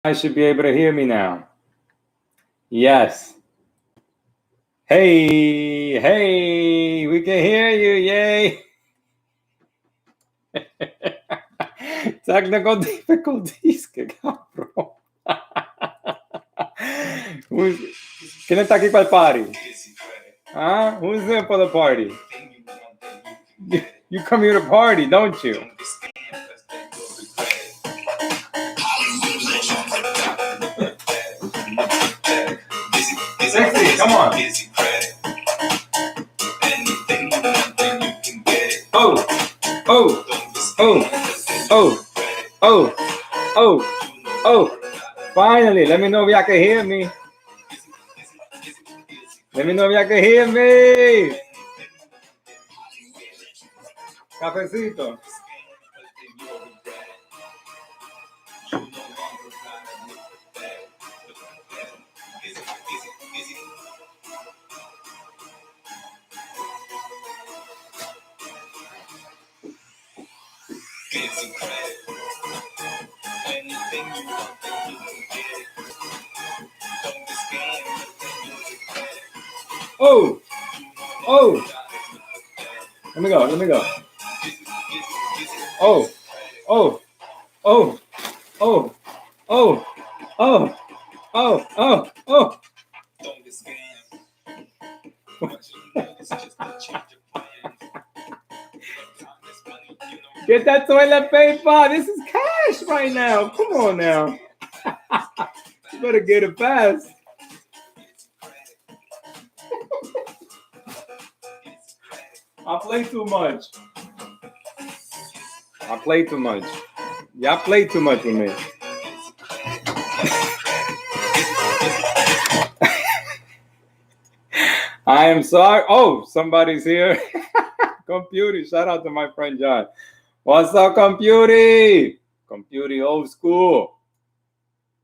I should be able to hear me now. Yes. Hey, we can hear you. Yay. Technical difficulties. Qué cabrón. ¿Quién está aquí para el party? Who's there for the party? You come here to party, don't you? Sexy, come on. Oh, oh, oh, oh, oh, oh, oh. Finally, let me know if y'all can hear me. Let me know if y'all can hear me. Cafecito. Oh, oh. Let me go. Oh, oh, oh, oh, oh, oh, oh, oh, oh. Get that toilet paper. This is cash right now. Come on now. You better get it fast. I play too much. Y'all play too much with me. I am sorry. Oh, somebody's here. Computer. Shout out to my friend John. What's up, Computer? Computer old school.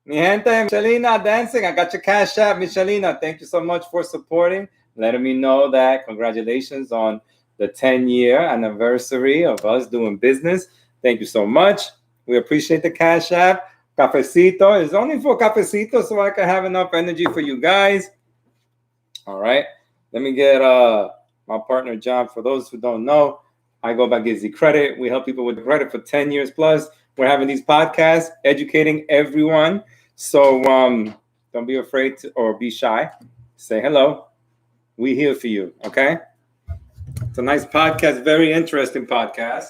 Mi gente, Michelina dancing. I got your cash app, Michelina. Thank you so much for supporting. Letting me know that congratulations on the 10-year anniversary of us doing business. Thank you so much. We appreciate the cash app. Cafecito is only for cafecito so I can have enough energy for you guys. All right. Let me get my partner, John. For those who don't know, I go by GizzyCredit. We help people with credit for 10 years plus. We're having these podcasts, educating everyone. So don't be afraid to, or be shy. Say hello. We here for you, okay? It's a nice podcast, very interesting podcast.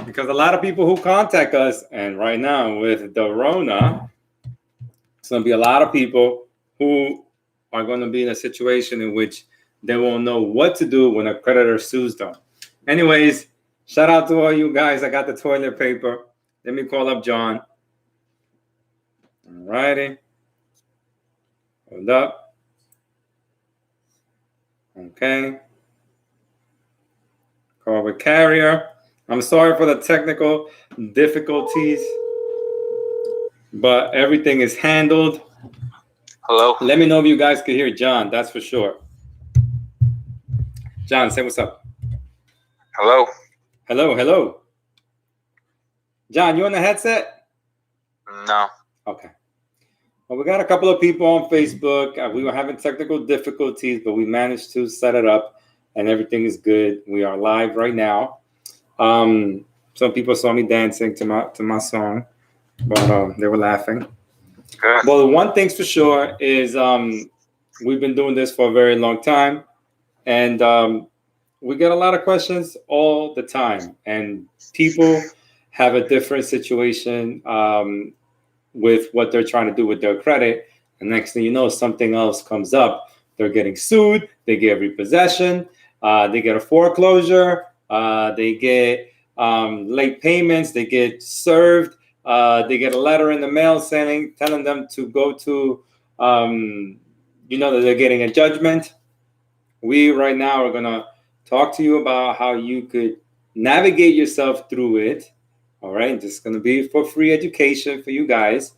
Because a lot of people who contact us, and right now with the Rona, it's going to be a lot of people who are going to be in a situation in which they won't know what to do when a creditor sues them. Anyways, shout out to all you guys. I got the toilet paper. Let me call up John. All righty. Hold up. Okay. Call with carrier. I'm sorry for the technical difficulties, but everything is handled. Hello. Let me know if you guys can hear John. That's for sure. John, say what's up. Hello. Hello. John, you on the headset? No. Okay. Well, we got a couple of people on Facebook. We were having technical difficulties, but we managed to set it up, and everything is good. We are live right now. Some people saw me dancing to my song, but they were laughing. Good. Well, one thing's for sure is we've been doing this for a very long time, and we get a lot of questions all the time, and people have a different situation with what they're trying to do with their credit. And next thing you know, something else comes up. They're getting sued. They get repossession. They get a foreclosure. They get late payments. They get served. They get a letter in the mail telling them to go to, that they're getting a judgment. We right now are going to talk to you about how you could navigate yourself through it. All right. This is going to be for free education for you guys.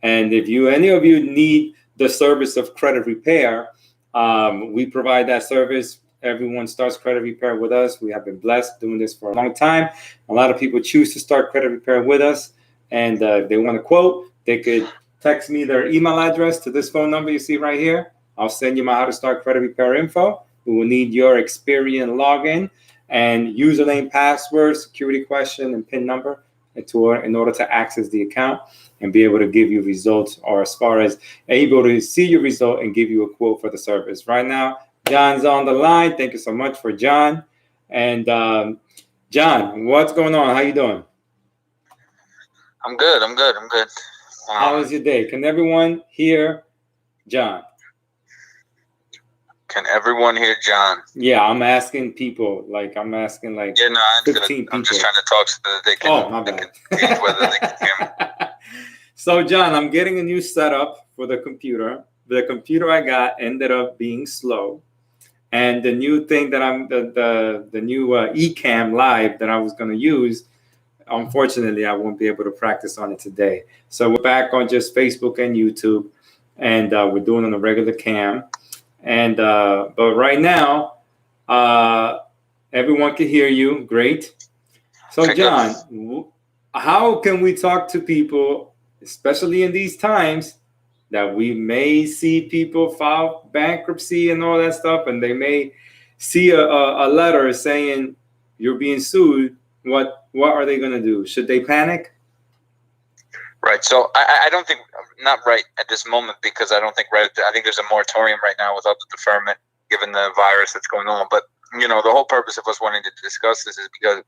And if any of you need the service of credit repair, we provide that service. Everyone starts credit repair with us. We have been blessed doing this for a long time. A lot of people choose to start credit repair with us. And if they want to quote, they could text me their email address to this phone number you see right here. I'll send you my how to start credit repair info. We will need your Experian login and username, password, security question, and PIN number in order to access the account and be able to give you results, or as far as able to see your result and give you a quote for the service. Right now, John's on the line. Thank you so much for John. And John, what's going on? How you doing? I'm good. How was your day? Can everyone hear John? Can everyone hear John? Yeah, I'm asking people. I'm asking yeah, no, 15 people. I'm just trying to talk so that they can. My bad. Gauge whether they can hear me. So, John, I'm getting a new setup for the computer. The computer I got ended up being slow, and the new thing that the new eCam Live that I was going to use, unfortunately, I won't be able to practice on it today. So we're back on just Facebook and YouTube, and we're doing on a regular cam. And but right now, everyone can hear you. Great. So, Okay, John, how can we talk to people, especially in these times, that we may see people file bankruptcy and all that stuff, and they may see a letter saying you're being sued? What are they going to do? Should they panic? Right. So I don't think, not right at this moment, because I don't think I think there's a moratorium right now without the deferment, given the virus that's going on. But, the whole purpose of us wanting to discuss this is because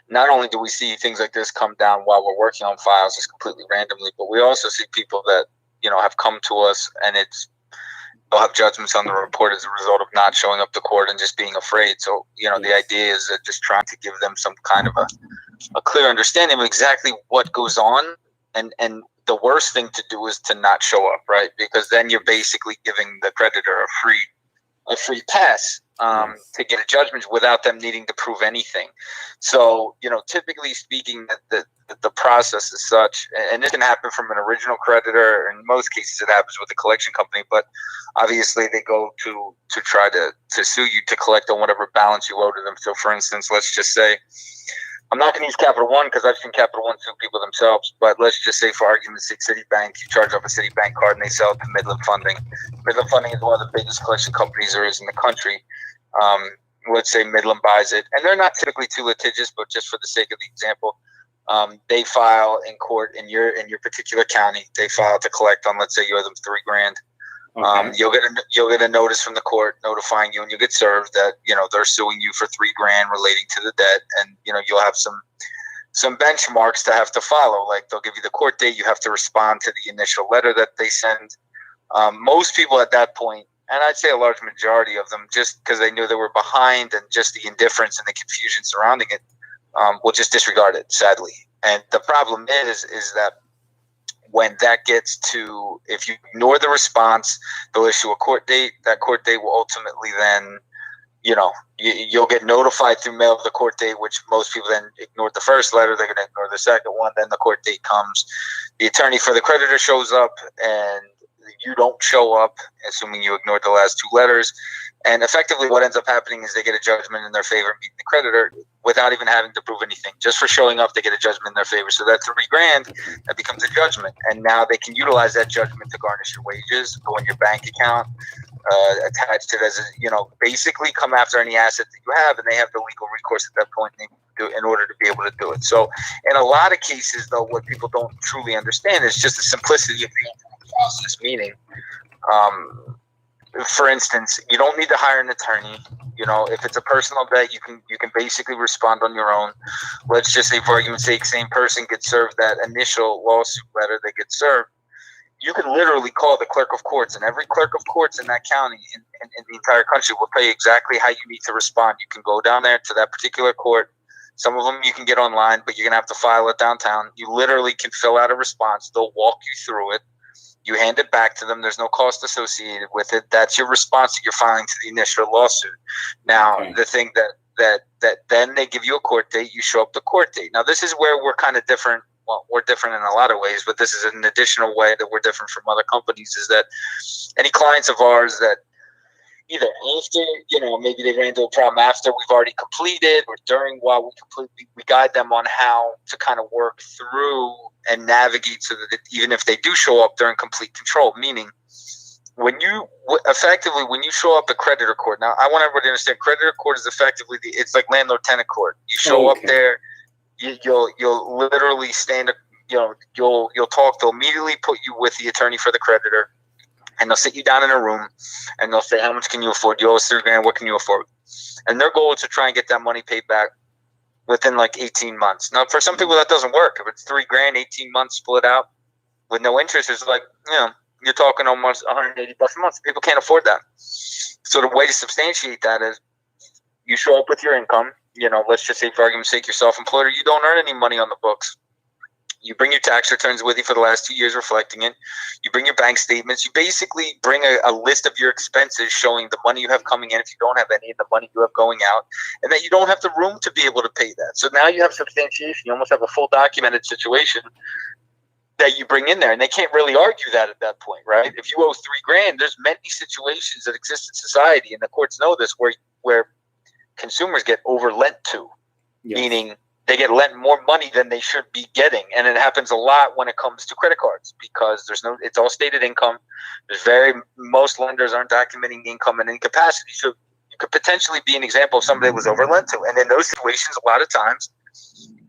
not only do we see things like this come down while we're working on files just completely randomly, but we also see people that, have come to us and they'll have judgments on the report as a result of not showing up to court and just being afraid. So, the idea is that just trying to give them some kind of a clear understanding of exactly what goes on. And the worst thing to do is to not show up, right? Because then you're basically giving the creditor a free pass to get a judgment without them needing to prove anything. So, typically speaking, the process is such, and this can happen from an original creditor. In most cases, it happens with a collection company, but obviously they go to try to sue you to collect on whatever balance you owe to them. So, for instance, let's just say, I'm not going to use Capital One because I've seen Capital One sue people themselves, but let's just say, for argument's sake, Citibank, you charge off a Citibank card and they sell it to Midland Funding. Midland Funding is one of the biggest collection companies there is in the country. Let's say Midland buys it, and they're not typically too litigious, but just for the sake of the example, they file in court in your particular county. They file to collect on, let's say you owe them $3,000. Okay. You'll get a notice from the court notifying you, and you get served that they're suing you for $3,000 relating to the debt, and you'll have some benchmarks to have to follow. Like, they'll give you the court date. You have to respond to the initial letter that they send. Most people at that point, and I'd say a large majority of them, just because they knew they were behind and just the indifference and the confusion surrounding it, will just disregard it, sadly. And the problem is that when that gets to, if you ignore the response, they'll issue a court date. That court date will ultimately then, you'll get notified through mail of the court date, which most people then ignored the first letter. They're going to ignore the second one. Then the court date comes. The attorney for the creditor shows up, and you don't show up, assuming you ignored the last two letters. And effectively what ends up happening is they get a judgment in their favor, meeting the creditor, without even having to prove anything. Just for showing up, they get a judgment in their favor. So that $3,000, that becomes a judgment. And now they can utilize that judgment to garnish your wages, go in your bank account, attach it as basically come after any asset that you have, and they have the legal recourse at that point in order to be able to do it. So in a lot of cases, though, what people don't truly understand is just the simplicity of the process, meaning, for instance, you don't need to hire an attorney. If it's a personal debt, you can basically respond on your own. Let's just say, for argument's sake, same person gets served that initial lawsuit letter. They get served. You can literally call the clerk of courts, and every clerk of courts in that county in the entire country will tell you exactly how you need to respond. You can go down there to that particular court. Some of them you can get online, but you're going to have to file it downtown. You literally can fill out a response. They'll walk you through it. You hand it back to them. There's no cost associated with it. That's your response that you're filing to the initial lawsuit. Now, okay. The thing that then they give you a court date, you show up the court date. Now, this is where we're kind of different. Well, we're different in a lot of ways, but this is an additional way that we're different from other companies, is that any clients of ours that either after, maybe they ran into a problem after we've already completed, or during while we guide them on how to kind of work through and navigate so that even if they do show up, they're in complete control. Meaning, when you show up at creditor court, now I want everybody to understand creditor court is effectively it's like landlord tenant court. You show up there, you'll literally stand, you'll talk. They'll immediately put you with the attorney for the creditor. And they'll sit you down in a room, and they'll say, how much can you afford? You owe us $3,000. What can you afford? And their goal is to try and get that money paid back within like 18 months. Now, for some people, that doesn't work. If it's $3,000, 18 months split out with no interest, it's like, you're talking almost $180 a month. People can't afford that. So the way to substantiate that is you show up with your income. Let's just say, for argument's sake, you're self-employed or you don't earn any money on the books. You bring your tax returns with you for the last 2 years reflecting it. You bring your bank statements. You basically bring a list of your expenses showing the money you have coming in if you don't have any, and the money you have going out, and that you don't have the room to be able to pay that. So now you have substantiation. You almost have a full documented situation that you bring in there, and they can't really argue that at that point, right? If you owe $3,000, there's many situations that exist in society, and the courts know this, where consumers get overlent to, meaning they get lent more money than they should be getting. And it happens a lot when it comes to credit cards because it's all stated income. Most lenders aren't documenting income and incapacity. So you could potentially be an example of somebody that was overlent to. And in those situations, a lot of times,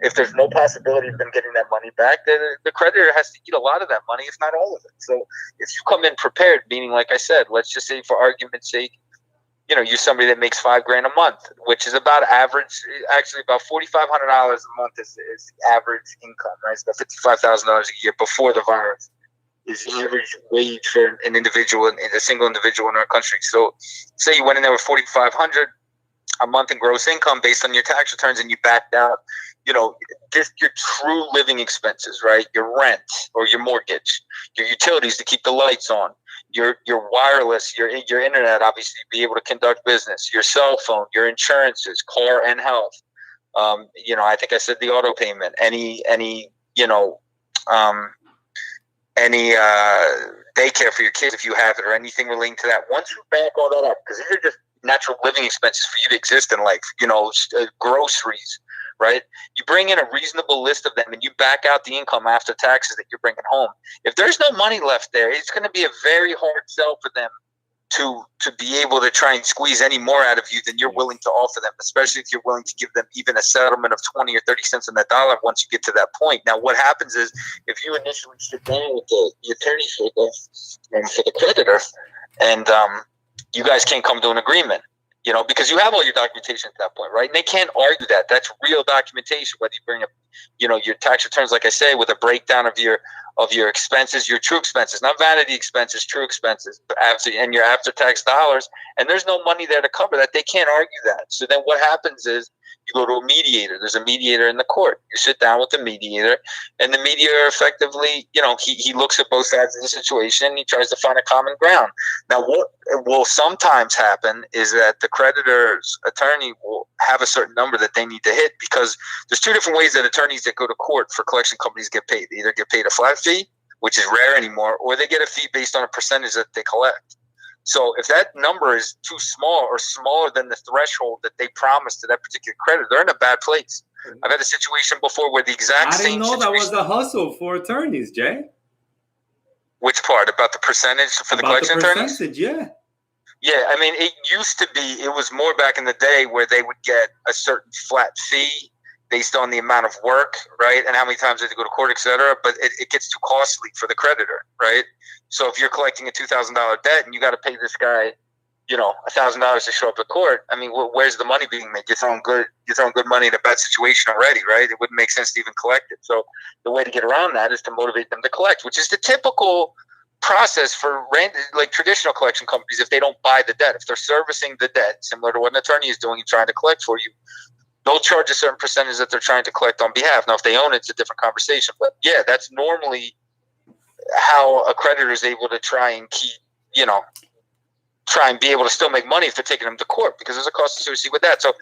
if there's no possibility of them getting that money back, then the creditor has to eat a lot of that money, if not all of it. So if you come in prepared, meaning, like I said, let's just say for argument's sake, you're somebody that makes $5,000 a month, which is about average. Actually, about $4,500 a month is the average income, right? It's about $55,000 a year before the virus is the average wage for an individual, a single individual in our country. So, say you went in there with $4,500 a month in gross income based on your tax returns, and you backed out, just your true living expenses, right? Your rent or your mortgage, your utilities to keep the lights on. Your wireless, your internet, obviously, to be able to conduct business, your cell phone, your insurances, car and health. I think I said the auto payment, any daycare for your kids if you have it, or anything relating to that. Once you back all that up, because these are just natural living expenses for you to exist in life, groceries, right? You bring in a reasonable list of them and you back out the income after taxes that you're bringing home. If there's no money left there, it's going to be a very hard sell for them to be able to try and squeeze any more out of you than you're willing to offer them, especially if you're willing to give them even a settlement of 20 or 30 cents on that dollar once you get to that point. Now, what happens is if you initially sit down with the attorney for the creditor and you guys can't come to an agreement, because you have all your documentation at that point, right? And they can't argue that. That's real documentation, whether you bring up, your tax returns, like I say, with a breakdown of your expenses, your true expenses, not vanity expenses, true expenses, and your after-tax dollars, and there's no money there to cover that. They can't argue that. So then what happens is you go to a mediator. There's a mediator in the court. You sit down with the mediator, and the mediator effectively, he looks at both sides of the situation, and he tries to find a common ground. Now, what will sometimes happen is that the creditor's attorney will have a certain number that they need to hit, because there's two different ways that attorneys that go to court for collection companies get paid. They either get paid a flat fee, which is rare anymore, or they get a fee based on a percentage that they collect. So if that number is too small or smaller than the threshold that they promised to that particular creditor, they're in a bad place. I've had a situation before where the exact same I didn't know that was a hustle for attorneys, Jay. Which part? About the percentage for the collection attorneys? Yeah. Yeah, I mean, it used to be, it was more back in the day where they would get a certain flat fee based on the amount of work, right, and how many times they had to go to court, et cetera, but it gets too costly for the creditor, right? So if you're collecting a $2,000 debt and you got to pay this guy, $1,000 to show up at court, I mean, where's the money being made? You're throwing good money in a bad situation already, right? It wouldn't make sense to even collect it. So the way to get around that is to motivate them to collect, which is the typical process for like traditional collection companies. If they don't buy the debt, if they're servicing the debt, similar to what an attorney is doing and trying to collect for you, they'll charge a certain percentage that they're trying to collect on behalf. Now, if they own it, it's a different conversation. But yeah, that's normally how a creditor is able to try and keep, try and be able to still make money if they're taking them to court, because there's a cost associated with that. So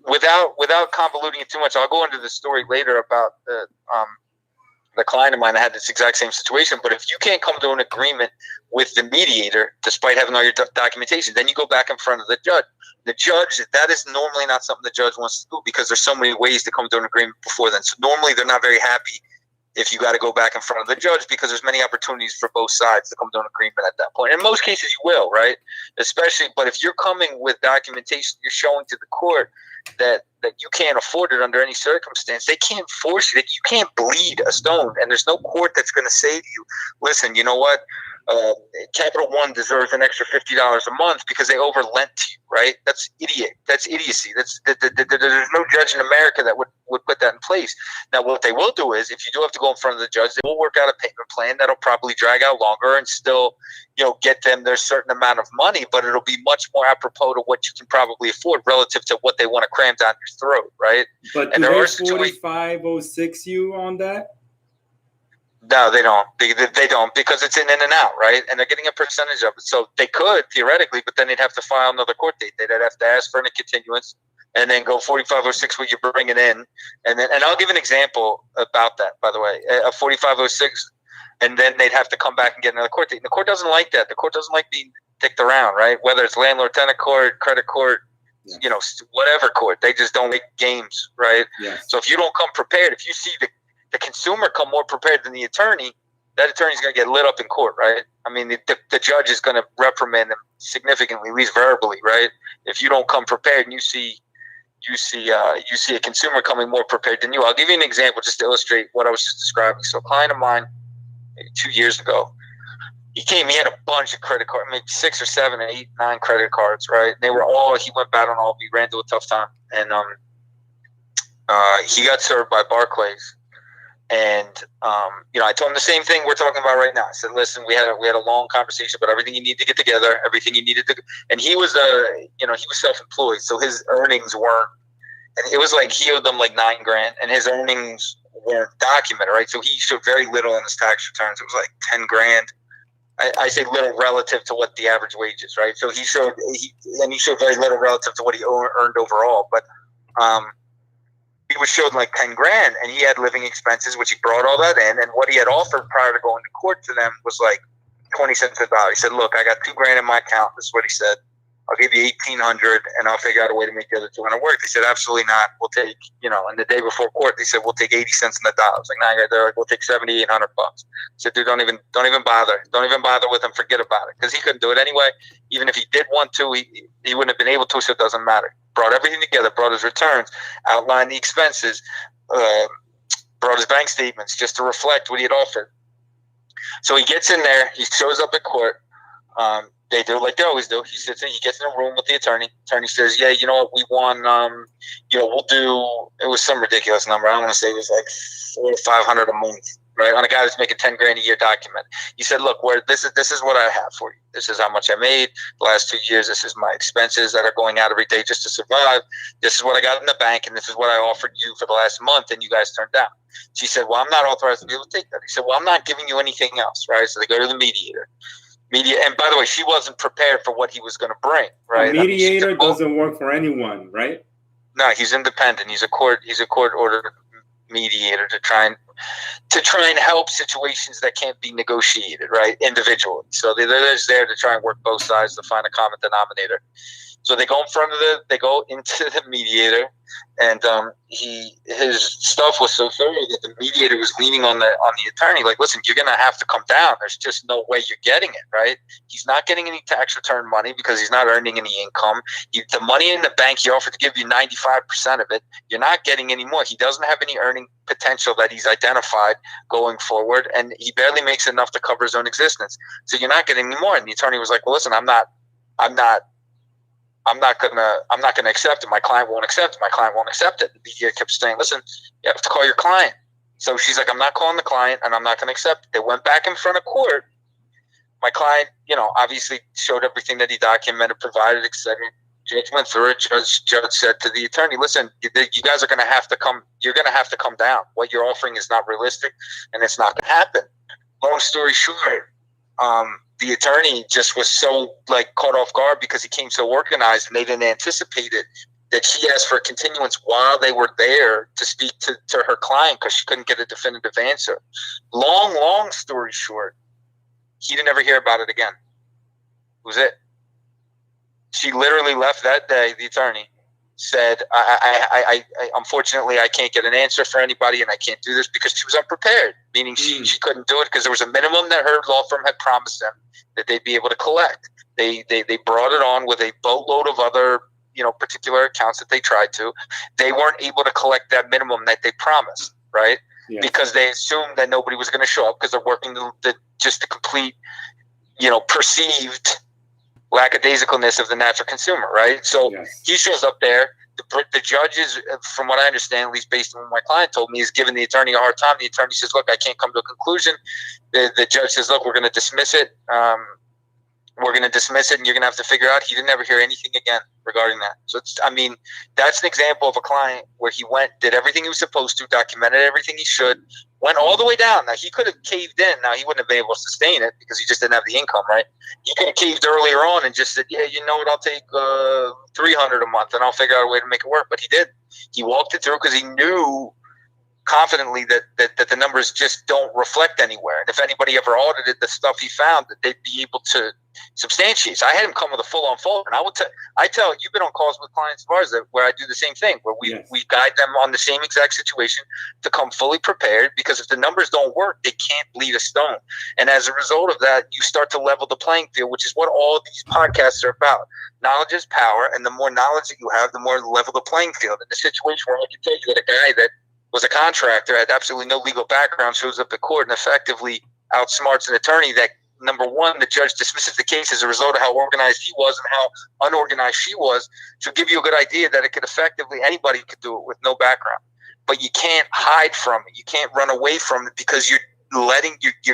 without convoluting it too much, I'll go into the story later about the client of mine that had this exact same situation. But if you can't come to an agreement with the mediator, despite having all your documentation, then you go back in front of the judge. The judge, that is normally not something the judge wants to do because there's so many ways to come to an agreement before then. So normally they're not very happy if you got to go back in front of the judge because there's many opportunities for both sides to come to an agreement at that point. In most cases, you will, right? Especially, but if you're coming with documentation, you're showing to the court that you can't afford it under any circumstance. They can't force it. You can't bleed a stone, and there's no court that's going to say to you, listen, you know what? Capital One deserves an extra $50 a month because they overlent to you, right? That's idiocy. There's no judge in America that would put that in place. Now, what they will do is, if you do have to go in front of the judge, they will work out a payment plan that'll probably drag out longer and still, get them their certain amount of money, but it'll be much more apropos to what you can probably afford relative to what they want to cram down your throat, right? But do they 4506 you on that? No, they don't. They don't because it's in and out, right? And they're getting a percentage of it. So they could, theoretically, but then they'd have to file another court date. They'd have to ask for a continuance and then go 4506 what you're bringing in. And I'll give an example about that, by the way. A 4506, and then they'd have to come back and get another court date. And the court doesn't like that. The court doesn't like being dicked around, right? Whether it's landlord-tenant court, credit court, whatever court. They just don't make games, right? Yes. So if you don't come prepared, if you see the consumer come more prepared than the attorney, that attorney's going to get lit up in court, right? I mean, the judge is going to reprimand them significantly, at least verbally, right? If you don't come prepared and you see a consumer coming more prepared than you. I'll give you an example just to illustrate what I was just describing. So a client of mine, maybe 2 years ago, he had a bunch of credit cards, maybe 6 or 7 or 8, 9 credit cards, right? They were he went bad on all, he ran into a tough time. And he got served by Barclays. And I told him the same thing we're talking about right now. I said, "Listen, we had a long conversation about everything you need to get together, everything you needed to." And he was he was self-employed, so his earnings weren't. And it was like he owed them like $9,000, and his earnings weren't documented, right? So he showed very little in his tax returns. It was like $10,000. I say little relative to what the average wage is, right? So he showed very little relative to what he earned overall, but he was showed like $10,000, and he had living expenses, which he brought all that in. And what he had offered prior to going to court to them was like 20 cents a dollar. He said, "Look, I got $2,000 in my account." This is what he said. "I'll give you 1,800, and I'll figure out a way to make the other 200 work." They said, "Absolutely not. We'll take, and the day before court, they said, we'll take 80 cents in the dollar." I was like, "Nah, they're like, we'll take $7,800 bucks." I said, "Dude, don't even bother. Don't even bother with him. Forget about it." Because he couldn't do it anyway. Even if he did want to, he wouldn't have been able to, so it doesn't matter. Brought everything together, brought his returns, outlined the expenses, brought his bank statements just to reflect what he had offered. So he gets in there, he shows up at court. They do like they always do. He sits in, he gets in a room with the attorney. Attorney says, "Yeah, you know what, we won, we'll do," it was some ridiculous number. I don't want to say it was like $400 or $500 a month, right? On a guy that's making $10,000 a year document. He said, "Look, this is what I have for you. This is how much I made the last 2 years. This is my expenses that are going out every day just to survive. This is what I got in the bank, and this is what I offered you for the last month, and you guys turned down." She said, "Well, I'm not authorized to be able to take that." He said, "Well, I'm not giving you anything else," right? So they go to the mediator. And by the way, she wasn't prepared for what he was going to bring, right? A mediator doesn't work for anyone, right? No, he's independent. He's a court ordered mediator to try and help situations that can't be negotiated, right? Individually. So they're just there to try and work both sides to find a common denominator. So they go into the mediator, and his stuff was so thorough that the mediator was leaning on the attorney, like, "Listen, you're gonna have to come down. There's just no way you're getting it, right? He's not getting any tax return money because he's not earning any income. The money in the bank, he offered to give you 95% of it. You're not getting any more. He doesn't have any earning potential that he's identified going forward, and he barely makes enough to cover his own existence. So you're not getting any more." And the attorney was like, "Well, listen, I'm not gonna accept it. My client won't accept it. My client won't accept it." The mediator kept saying, "Listen, you have to call your client." So she's like, "I'm not calling the client, and I'm not gonna accept it." They went back in front of court. My client, obviously showed everything that he documented, provided, etc. Judge went through it. Judge said to the attorney, "Listen, you guys are gonna have to come. You're gonna have to come down. What you're offering is not realistic, and it's not gonna happen." Long story short, the attorney just was so caught off guard because he came so organized and they didn't anticipate it. that she asked for a continuance while they were there to speak to her client because she couldn't get a definitive answer. Long story short, he didn't ever hear about it again. It was it. She literally left that day. The attorney said, I unfortunately, I can't get an answer for anybody, and I can't do this because she was unprepared, meaning she couldn't do it because there was a minimum that her law firm had promised them that they'd be able to collect. They brought it on with a boatload of other, particular accounts that they tried to. They weren't able to collect that minimum that they promised, right? Yeah. Because they assumed that nobody was going to show up because they're working just the complete, perceived lackadaisicalness of the natural consumer, right? So he shows up there. The judge is, from what I understand, at least based on what my client told me, is giving the attorney a hard time. The attorney says, look, I can't come to a conclusion. The judge says, look, we're going to dismiss it. We're going to dismiss it, and you're going to have to figure out. He didn't ever hear anything again regarding that. So, that's an example of a client where he went, did everything he was supposed to, documented everything he should, went all the way down. Now, he could have caved in. Now, he wouldn't have been able to sustain it because he just didn't have the income, right? He could have caved earlier on and just said, yeah, you know what, I'll take $300 a month, and I'll figure out a way to make it work. But he didn't. He walked it through because he knew confidently that the numbers just don't reflect anywhere. And if anybody ever audited the stuff he found, that they'd be able to substantiate. So I had him come with a full-on folder. And I tell you've been on calls with clients of ours where I do the same thing, where we guide them on the same exact situation to come fully prepared, because if the numbers don't work, they can't bleed a stone. And as a result of that, you start to level the playing field, which is what all of these podcasts are about. Knowledge is power, and the more knowledge that you have, the more level the playing field. In the situation where I can tell you that a guy that was a contractor, had absolutely no legal background, shows up at court and effectively outsmarts an attorney that, number one, the judge dismisses the case as a result of how organized he was and how unorganized she was, to give you a good idea that it could effectively, anybody could do it with no background. But you can't hide from it. You can't run away from it because you're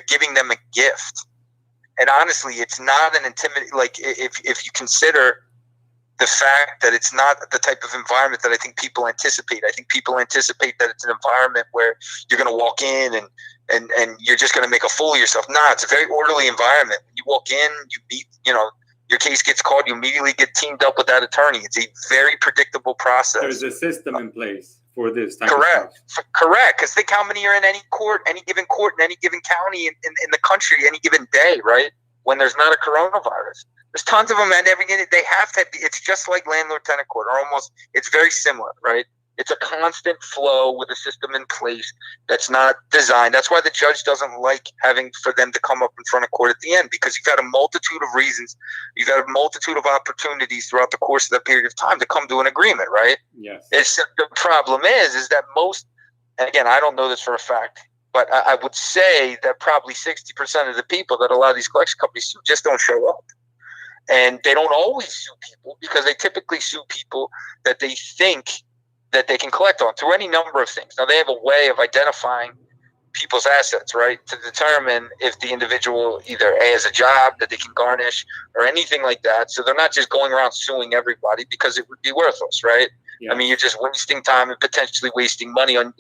giving them a gift. And honestly, it's not an intimidating, like if you consider the fact that it's not the type of environment that I think people anticipate. I think people anticipate that it's an environment where you're going to walk in and you're just going to make a fool of yourself. Nah, it's a very orderly environment. When you walk in, you meet, your case gets called, you immediately get teamed up with that attorney. It's a very predictable process. There's a system in place for this type of stuff. Correct. Because think how many are in any given court, in any given county in the country, any given day, right? When there's not a coronavirus. There's tons of them, and they have to be. It's just like landlord-tenant court, or almost. It's very similar, right? It's a constant flow with a system in place that's not designed. That's why the judge doesn't like having for them to come up in front of court at the end, because you've got a multitude of reasons, you've got a multitude of opportunities throughout the course of that period of time to come to an agreement, right? Yes. The problem is that most, and again, I don't know this for a fact, but I would say that probably 60% of the people that a lot of these collection companies sue just don't show up. And they don't always sue people because they typically sue people that they think that they can collect on through any number of things. Now, they have a way of identifying people's assets, right, to determine if the individual either has a job that they can garnish or anything like that. So they're not just going around suing everybody because it would be worthless, right? Yeah. I mean, you're just wasting time and potentially wasting money on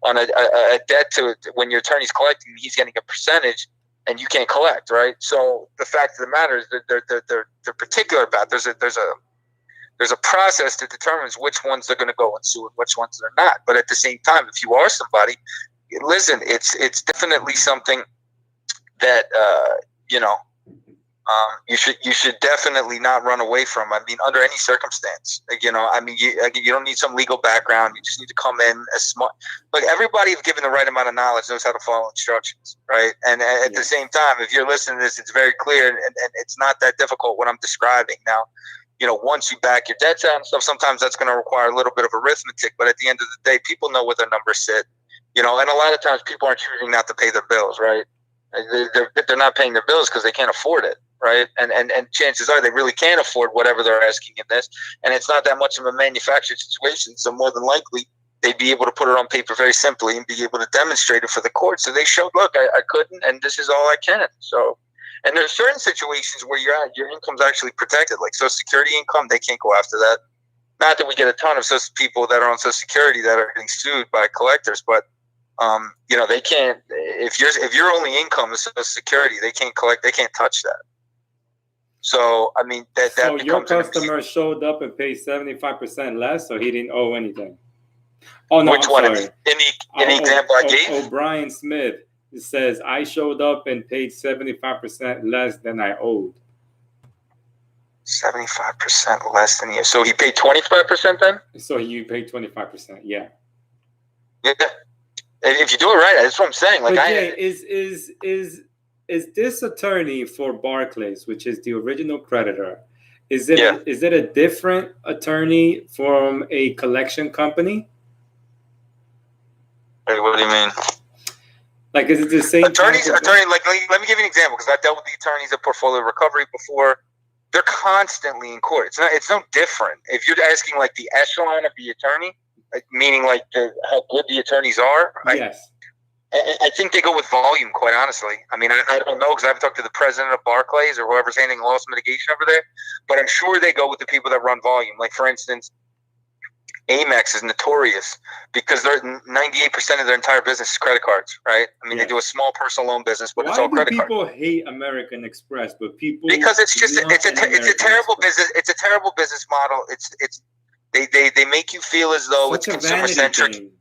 a debt to when your attorney's collecting, he's getting a percentage. And you can't collect, right? So the fact of the matter is that they're particular about. There's a process that determines which ones they're going to go and sue and which ones they're not. But at the same time, if you are somebody, listen, it's definitely something that you should definitely not run away from. I mean, under any circumstance, you don't need some legal background. You just need to come in as smart. Look, everybody, if given the right amount of knowledge, knows how to follow instructions, right? And at the same time, if you're listening to this, it's very clear, and it's not that difficult what I'm describing. Now, once you back your debts out and stuff, sometimes that's going to require a little bit of arithmetic. But at the end of the day, people know where their numbers sit. And a lot of times people are choosing not to pay their bills, right? They're not paying their bills because they can't afford it. Right. And chances are they really can't afford whatever they're asking in this. And it's not that much of a manufactured situation. So more than likely, they'd be able to put it on paper very simply and be able to demonstrate it for the court. So they showed, look, I couldn't, and this is all I can. So, and there's certain situations where your income's actually protected, like Social Security income. They can't go after that. Not that we get a ton of people that are on Social Security that are getting sued by collectors, but they can't. If your only income is Social Security, they can't collect. They can't touch that. So I mean that So your becomes an customer showed up and paid 75% less, so he didn't owe anything. Oh no, which I'm one? sorry. In the example I gave? O'Brien Smith says I showed up and paid 75% less than I owed. 75% less than you. So he paid 25% then? So you paid 25%, yeah. Yeah. If you do it right, that's what I'm saying. Like, but Jay, is this attorney for Barclays, which is the original creditor, is it a different attorney from a collection company? Hey, what do you mean? Like, is it the same attorney? Like, let me give you an example, because I've dealt with the attorneys at Portfolio Recovery before. They're constantly in court. It's no different. If you're asking like the echelon of the attorney, like, meaning like how good the attorneys are, yes. I think they go with volume, quite honestly. I mean, I don't know, because I haven't talked to the president of Barclays or whoever's handling loss mitigation over there, but I'm sure they go with the people that run volume. Like, for instance, Amex is notorious because they're 98% of their entire business is credit cards, right? I mean, they do a small personal loan business, but it's all credit cards. Why do people hate American Express? But people because it's a terrible business. It's a terrible business model. They make you feel as though it's consumer centric.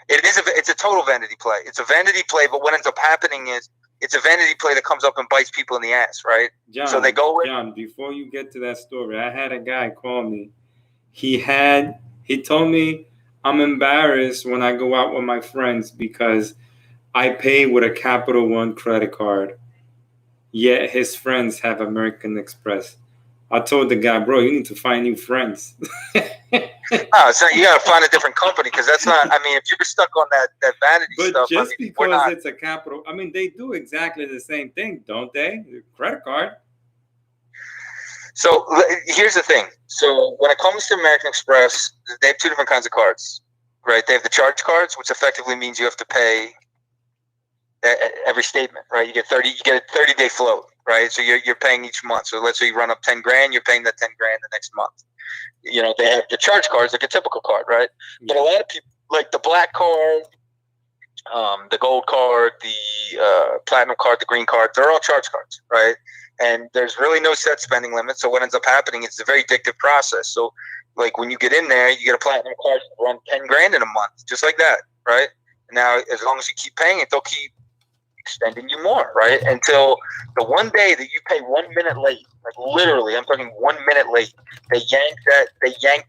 It's a total vanity play. It's a vanity play, but what ends up happening is it's a vanity play that comes up and bites people in the ass, right? John, so they go with John, before you get to that story, I had a guy call me. He told me I'm embarrassed when I go out with my friends because I pay with a Capital One credit card, yet his friends have American Express. I told the guy, bro, you need to find new friends. So you got to find a different company, because that's not. I mean, if you're stuck on that vanity stuff, just because it's a capital, I mean, they do exactly the same thing, don't they? Credit card. So here's the thing. So when it comes to American Express, they have two different kinds of cards, right? They have the charge cards, which effectively means you have to pay every statement, right? You get a 30-day float, right? So you're paying each month. So let's say you run up 10 grand, you're paying that 10 grand the next month. You know, they have the charge cards like a typical card, right? Yeah. But a lot of people, like the black card, the gold card, the platinum card, the green card, they're all charge cards, right? And there's really no set spending limit. So what ends up happening is it's a very addictive process. So like when you get in there, you get a platinum card, run 10 grand in a month, just like that, right? Now, as long as you keep paying it, they'll keep extending you more, right? Until the one day that you pay 1 minute late, like literally, I'm talking 1 minute late, they yank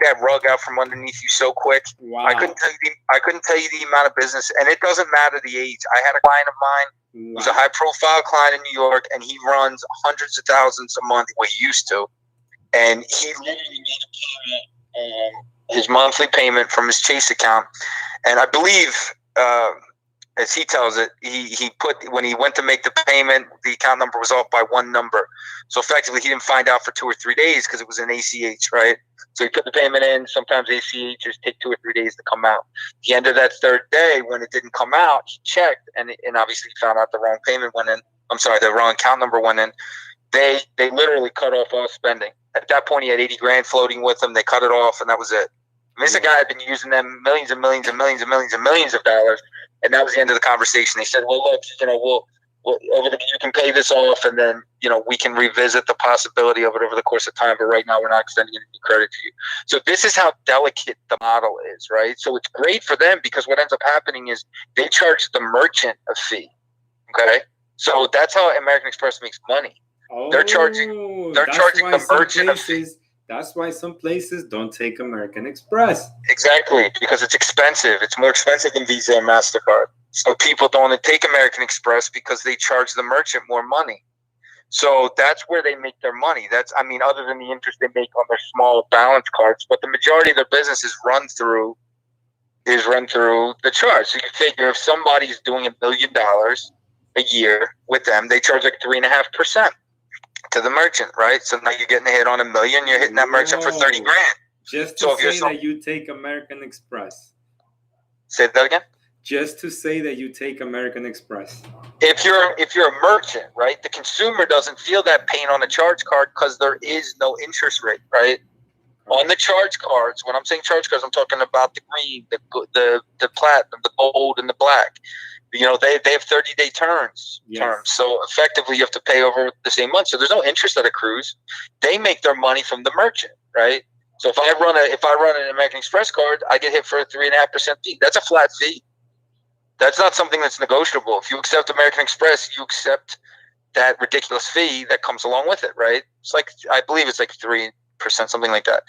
that rug out from underneath you so quick. Wow. I couldn't tell you the amount of business, and it doesn't matter the age. I had a client of mine who's a high profile client in New York, and he runs hundreds of thousands a month, what he used to, and he literally made his monthly payment from his Chase account, and I believe as he tells it, he put, when he went to make the payment, the account number was off by one number. So effectively, he didn't find out for 2 or 3 days because it was an ACH, right? So he put the payment in. Sometimes ACHs take 2 or 3 days to come out. The end of that third day, when it didn't come out, he checked, and obviously found out the wrong payment went in. I'm sorry, the wrong account number went in. They literally cut off all spending. At that point, he had 80 grand floating with him. They cut it off, and that was it. I mean, this guy had been using them millions and millions and millions and millions and millions of dollars. And that was the end of the conversation. They said, well, look, we'll you can pay this off, and then, we can revisit the possibility of it over the course of time. But right now, we're not extending any credit to you. So this is how delicate the model is, right? So it's great for them, because what ends up happening is they charge the merchant a fee. Okay. So that's how American Express makes money. They're charging the merchant a fee. That's why some places don't take American Express. Exactly, because it's expensive. It's more expensive than Visa and MasterCard. So people don't take American Express because they charge the merchant more money. So that's where they make their money. Other than the interest they make on their small balance cards, but the majority of their business is run through the charge. So you figure if somebody's doing $1 million a year with them, they charge like 3.5%. to the merchant, right? So now you're getting a hit on $1 million. You're hitting that merchant for 30 grand. Just to say that you take American Express. Say that again. Just to say that you take American Express. If you're a merchant, right? The consumer doesn't feel that pain on a charge card because there is no interest rate, right? On the charge cards, when I'm saying charge cards, I'm talking about the green, the platinum, the gold, and the black. They have 30-day terms. So effectively, you have to pay over the same month. So there's no interest that accrues. They make their money from the merchant, right? So if I run an American Express card, I get hit for a 3.5% fee. That's a flat fee. That's not something that's negotiable. If you accept American Express, you accept that ridiculous fee that comes along with it, right? It's like, I believe it's like 3%, something like that.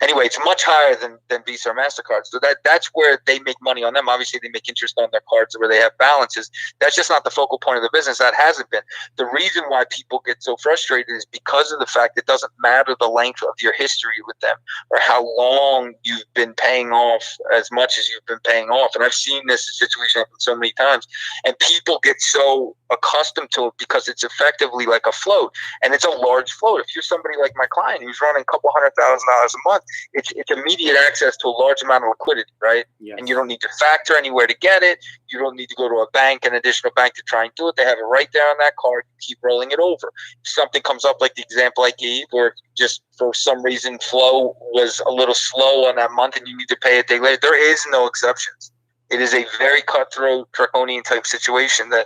Anyway, it's much higher than Visa or MasterCard. So that's where they make money on them. Obviously, they make interest on their cards where they have balances. That's just not the focal point of the business. That hasn't been. The reason why people get so frustrated is because of the fact it doesn't matter the length of your history with them or how long you've been paying off as much as you've been paying off. And I've seen this situation happen so many times. And people get so accustomed to it because it's effectively like a float. And it's a large float. If you're somebody like my client who's running a couple $100,000 a month, it's immediate access to a large amount of liquidity, right? Yes. And you don't need to factor anywhere to get it. You don't need to go to a bank, an additional bank to try and do it. They have it right there on that card. You keep rolling it over. If something comes up like the example I gave, where just for some reason flow was a little slow on that month and you need to pay a day later, there is no exceptions. It is a very cutthroat, draconian type situation that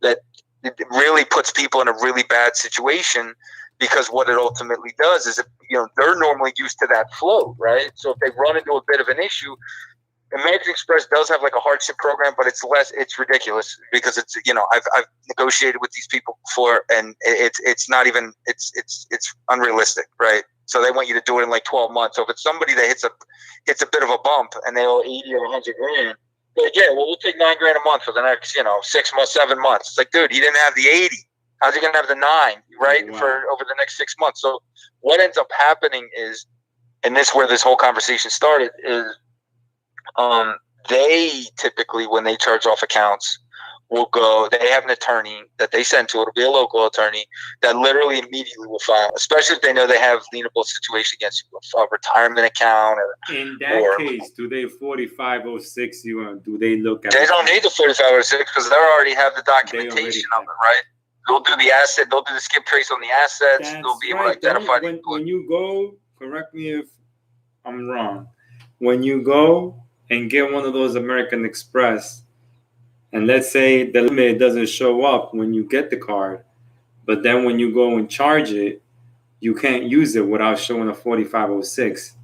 it really puts people in a really bad situation. Because what it ultimately does is, they're normally used to that flow, right? So if they run into a bit of an issue, American Express does have like a hardship program, but it's ridiculous because it's, I've negotiated with these people before, and it's not even, it's unrealistic, right? So they want you to do it in like 12 months. So if it's somebody that hits a bit of a bump and they owe 80 or 100 grand, they're like, yeah, well, we'll take $9 grand a month for the next, 6 months, 7 months. It's like, dude, he didn't have the 80. How's he going to have the 9, right, wow, for over the next 6 months? So what ends up happening is, and this is where this whole conversation started, is they typically, when they charge off accounts, they have an attorney that they send to. It'll be a local attorney that literally immediately will file, especially if they know they have lienable situation against you, a retirement account. In that case, do they 4506 you, or do they look at They don't need the 4506 because they already have the documentation of it, right? They'll do the asset. They'll do the skip trace on the assets. They'll be able to identify. When you go, correct me if I'm wrong. When you go and get one of those American Express, and let's say the limit doesn't show up when you get the card, but then when you go and charge it, you can't use it without showing a 4506.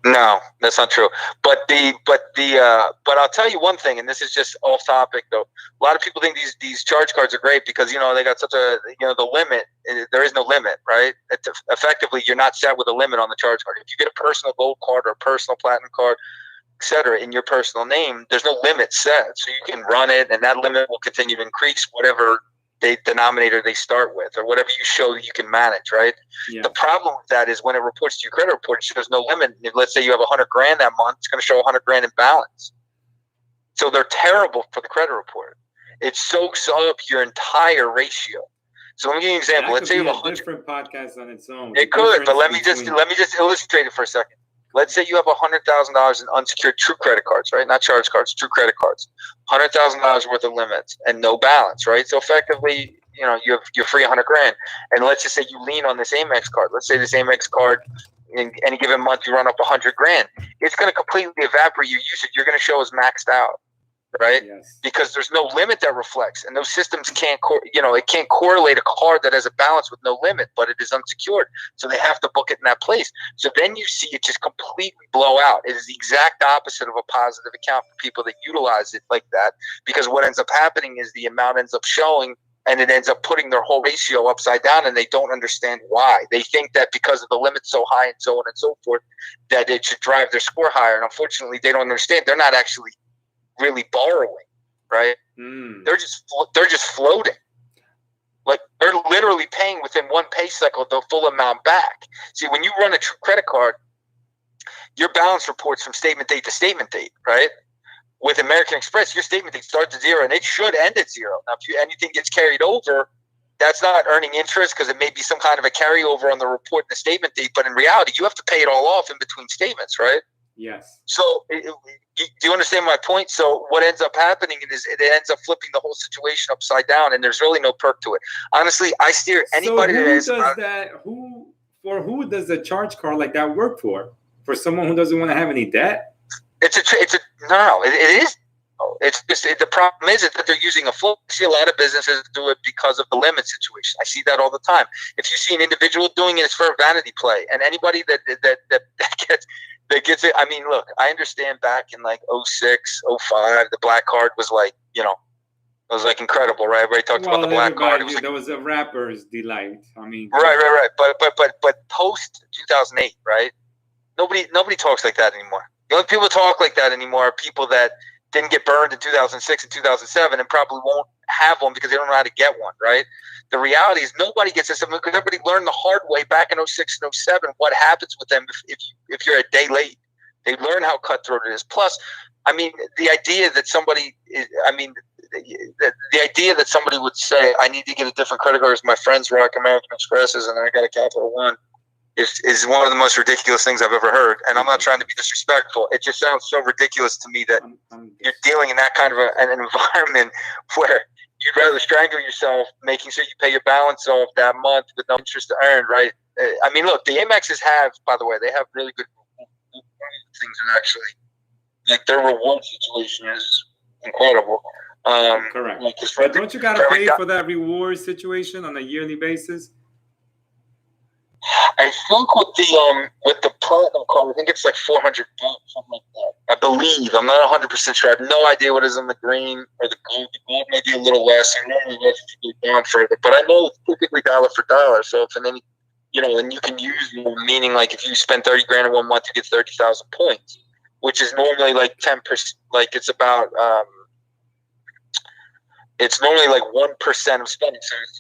No, that's not true. But I'll tell you one thing, and this is just off topic though. A lot of people think these charge cards are great because they got such a the limit. There is no limit, right? Effectively, you're not set with a limit on the charge card. If you get a personal gold card or a personal platinum card, etc., in your personal name, there's no limit set, so you can run it, and that limit will continue to increase whatever denominator they start with, or whatever you show that you can manage, right? Yeah. The problem with that is when it reports to your credit report, it shows no limit. Let's say you have 100 grand that month, it's going to show 100 grand in balance. So they're terrible for the credit report. It soaks up your entire ratio. So let me give you an example. Let's say you have 100. Different podcast on its own. It could, but let me just illustrate it for a second. Let's say you have $100,000 in unsecured true credit cards, right? Not charge cards, true credit cards. $100,000 worth of limits and no balance, right? So effectively, you're free 100 grand. And let's just say you lean on this Amex card. Let's say this Amex card, in any given month, you run up 100 grand. It's going to completely evaporate your usage. You're going to show as maxed out, right? Yes. Because there's no limit that reflects, and those systems can't, it can't correlate a card that has a balance with no limit, but it is unsecured. So they have to book it in that place. So then you see it just completely blow out. It is the exact opposite of a positive account for people that utilize it like that, because what ends up happening is the amount ends up showing, and it ends up putting their whole ratio upside down, and they don't understand why. They think that because of the limit so high and so on and so forth, that it should drive their score higher. And unfortunately, they don't understand. They're not actually really borrowing, right? They're just floating. Like they're literally paying within one pay cycle the full amount back. See, when you run a true credit card, your balance reports from statement date to statement date, right? With American Express, your statement date starts at 0 and it should end at 0. Now, if anything gets carried over, that's not earning interest because it may be some kind of a carryover on the report and the statement date. But in reality, you have to pay it all off in between statements, right? Yes. So do you understand my point? So what ends up happening is it ends up flipping the whole situation upside down, and there's really no perk to it. Honestly, I steer anybody so that is. Who for who does a charge card like that work for? For someone who doesn't want to have any debt? It is. It's just the problem is that they're using a flow. I see a lot of businesses do it because of the limit situation. I see that all the time. If you see an individual doing it, it's for a vanity play. And anybody that gets it, I mean, look, I understand back in like 06, 05, the black card was like, you know, it was like incredible, right? Everybody talked about the black card. There was a rapper's delight. I mean, right. But post 2008, right? Nobody talks like that anymore. The only people talk like that anymore are people that didn't get burned in 2006 and 2007 and probably won't have one because they don't know how to get one, right? The reality is nobody gets this because everybody learned the hard way back in 06 and 07 what happens with them if you're a day late. They learn how cutthroat it is. Plus, I mean, the idea that somebody would say, I need to get a different credit card as my friends rock American Expresses and I got a Capital One is one of the most ridiculous things I've ever heard. And I'm not trying to be disrespectful. It just sounds so ridiculous to me that you're dealing in that kind of an environment where you'd rather strangle yourself, making sure you pay your balance off that month with no interest to earn, right? I mean, look, the Amexes have, by the way, they have really good things and actually, like their reward situation is incredible. Correct. But don't you got to pay for that reward situation on a yearly basis? I think with the platinum card, I think it's like $400, something like that. I believe. I'm not 100% sure. I have no idea what is in the green or the gold. The gold may be a little less. I normally less to go down further, but I know it's typically dollar for dollar. So if in any, you know, and you can use meaning like if you spend $30,000 in 1 month, you get 30,000 points, which is normally like 10%. Like it's about it's normally like 1% of spending. So it's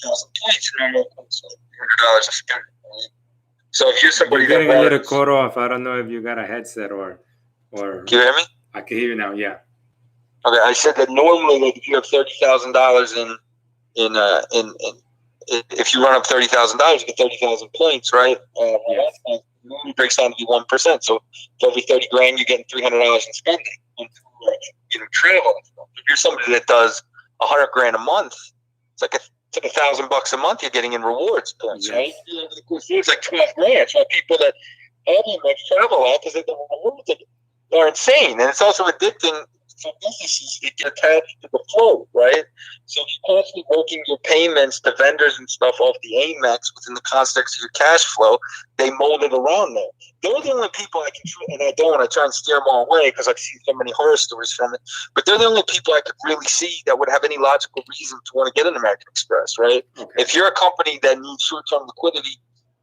30,000 points, normal points, $100 a spend. So if you're somebody getting a little cut off, I don't know if you got a headset or. Can you hear me? I can hear you now. Yeah. Okay, I said that normally, like if you have $30,000 in if you run up $30,000, you get 30,000 points, right? It normally breaks down to be 1%. So for every $30,000, you're getting $300 in spending on travel. If you're somebody that does $100,000 a month, it's like $1,000 a month you're getting in rewards points, yes. Right? It's like $12,000. So people that have much travel out because the rewards are insane, and it's also addicting for businesses. They get attached to the flow, right? So if you're constantly working your payments to vendors and stuff off the Amex within the context of your cash flow, they mold it around there. They're the only people I can, and I don't want to try and steer them all away because I've seen so many horror stories from it, but they're the only people I could really see that would have any logical reason to want to get an American Express, right? Okay. If you're a company that needs short-term liquidity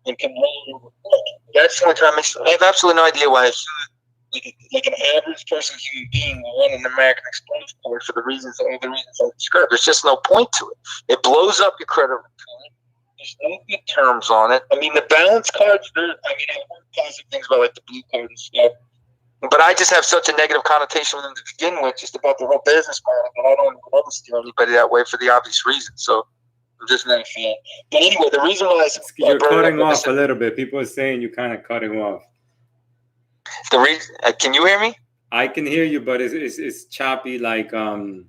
and can roll over, that's the only time I have absolutely no idea why I should. Like an average person, human being, will run an American Express card for all the reasons I described. There's just no point to it. It blows up your credit report. There's no good terms on it. I mean, the balance cards, I've heard positive things about like the blue card and stuff. But I just have such a negative connotation with them to begin with, just about the whole business model. But I don't want to steer anybody that way for the obvious reason. So I'm just not a fan. But anyway, the reason why you're cutting off a little bit. People are saying you're kind of cutting off. The reason, can you hear me? I can hear you, but it's choppy. Like when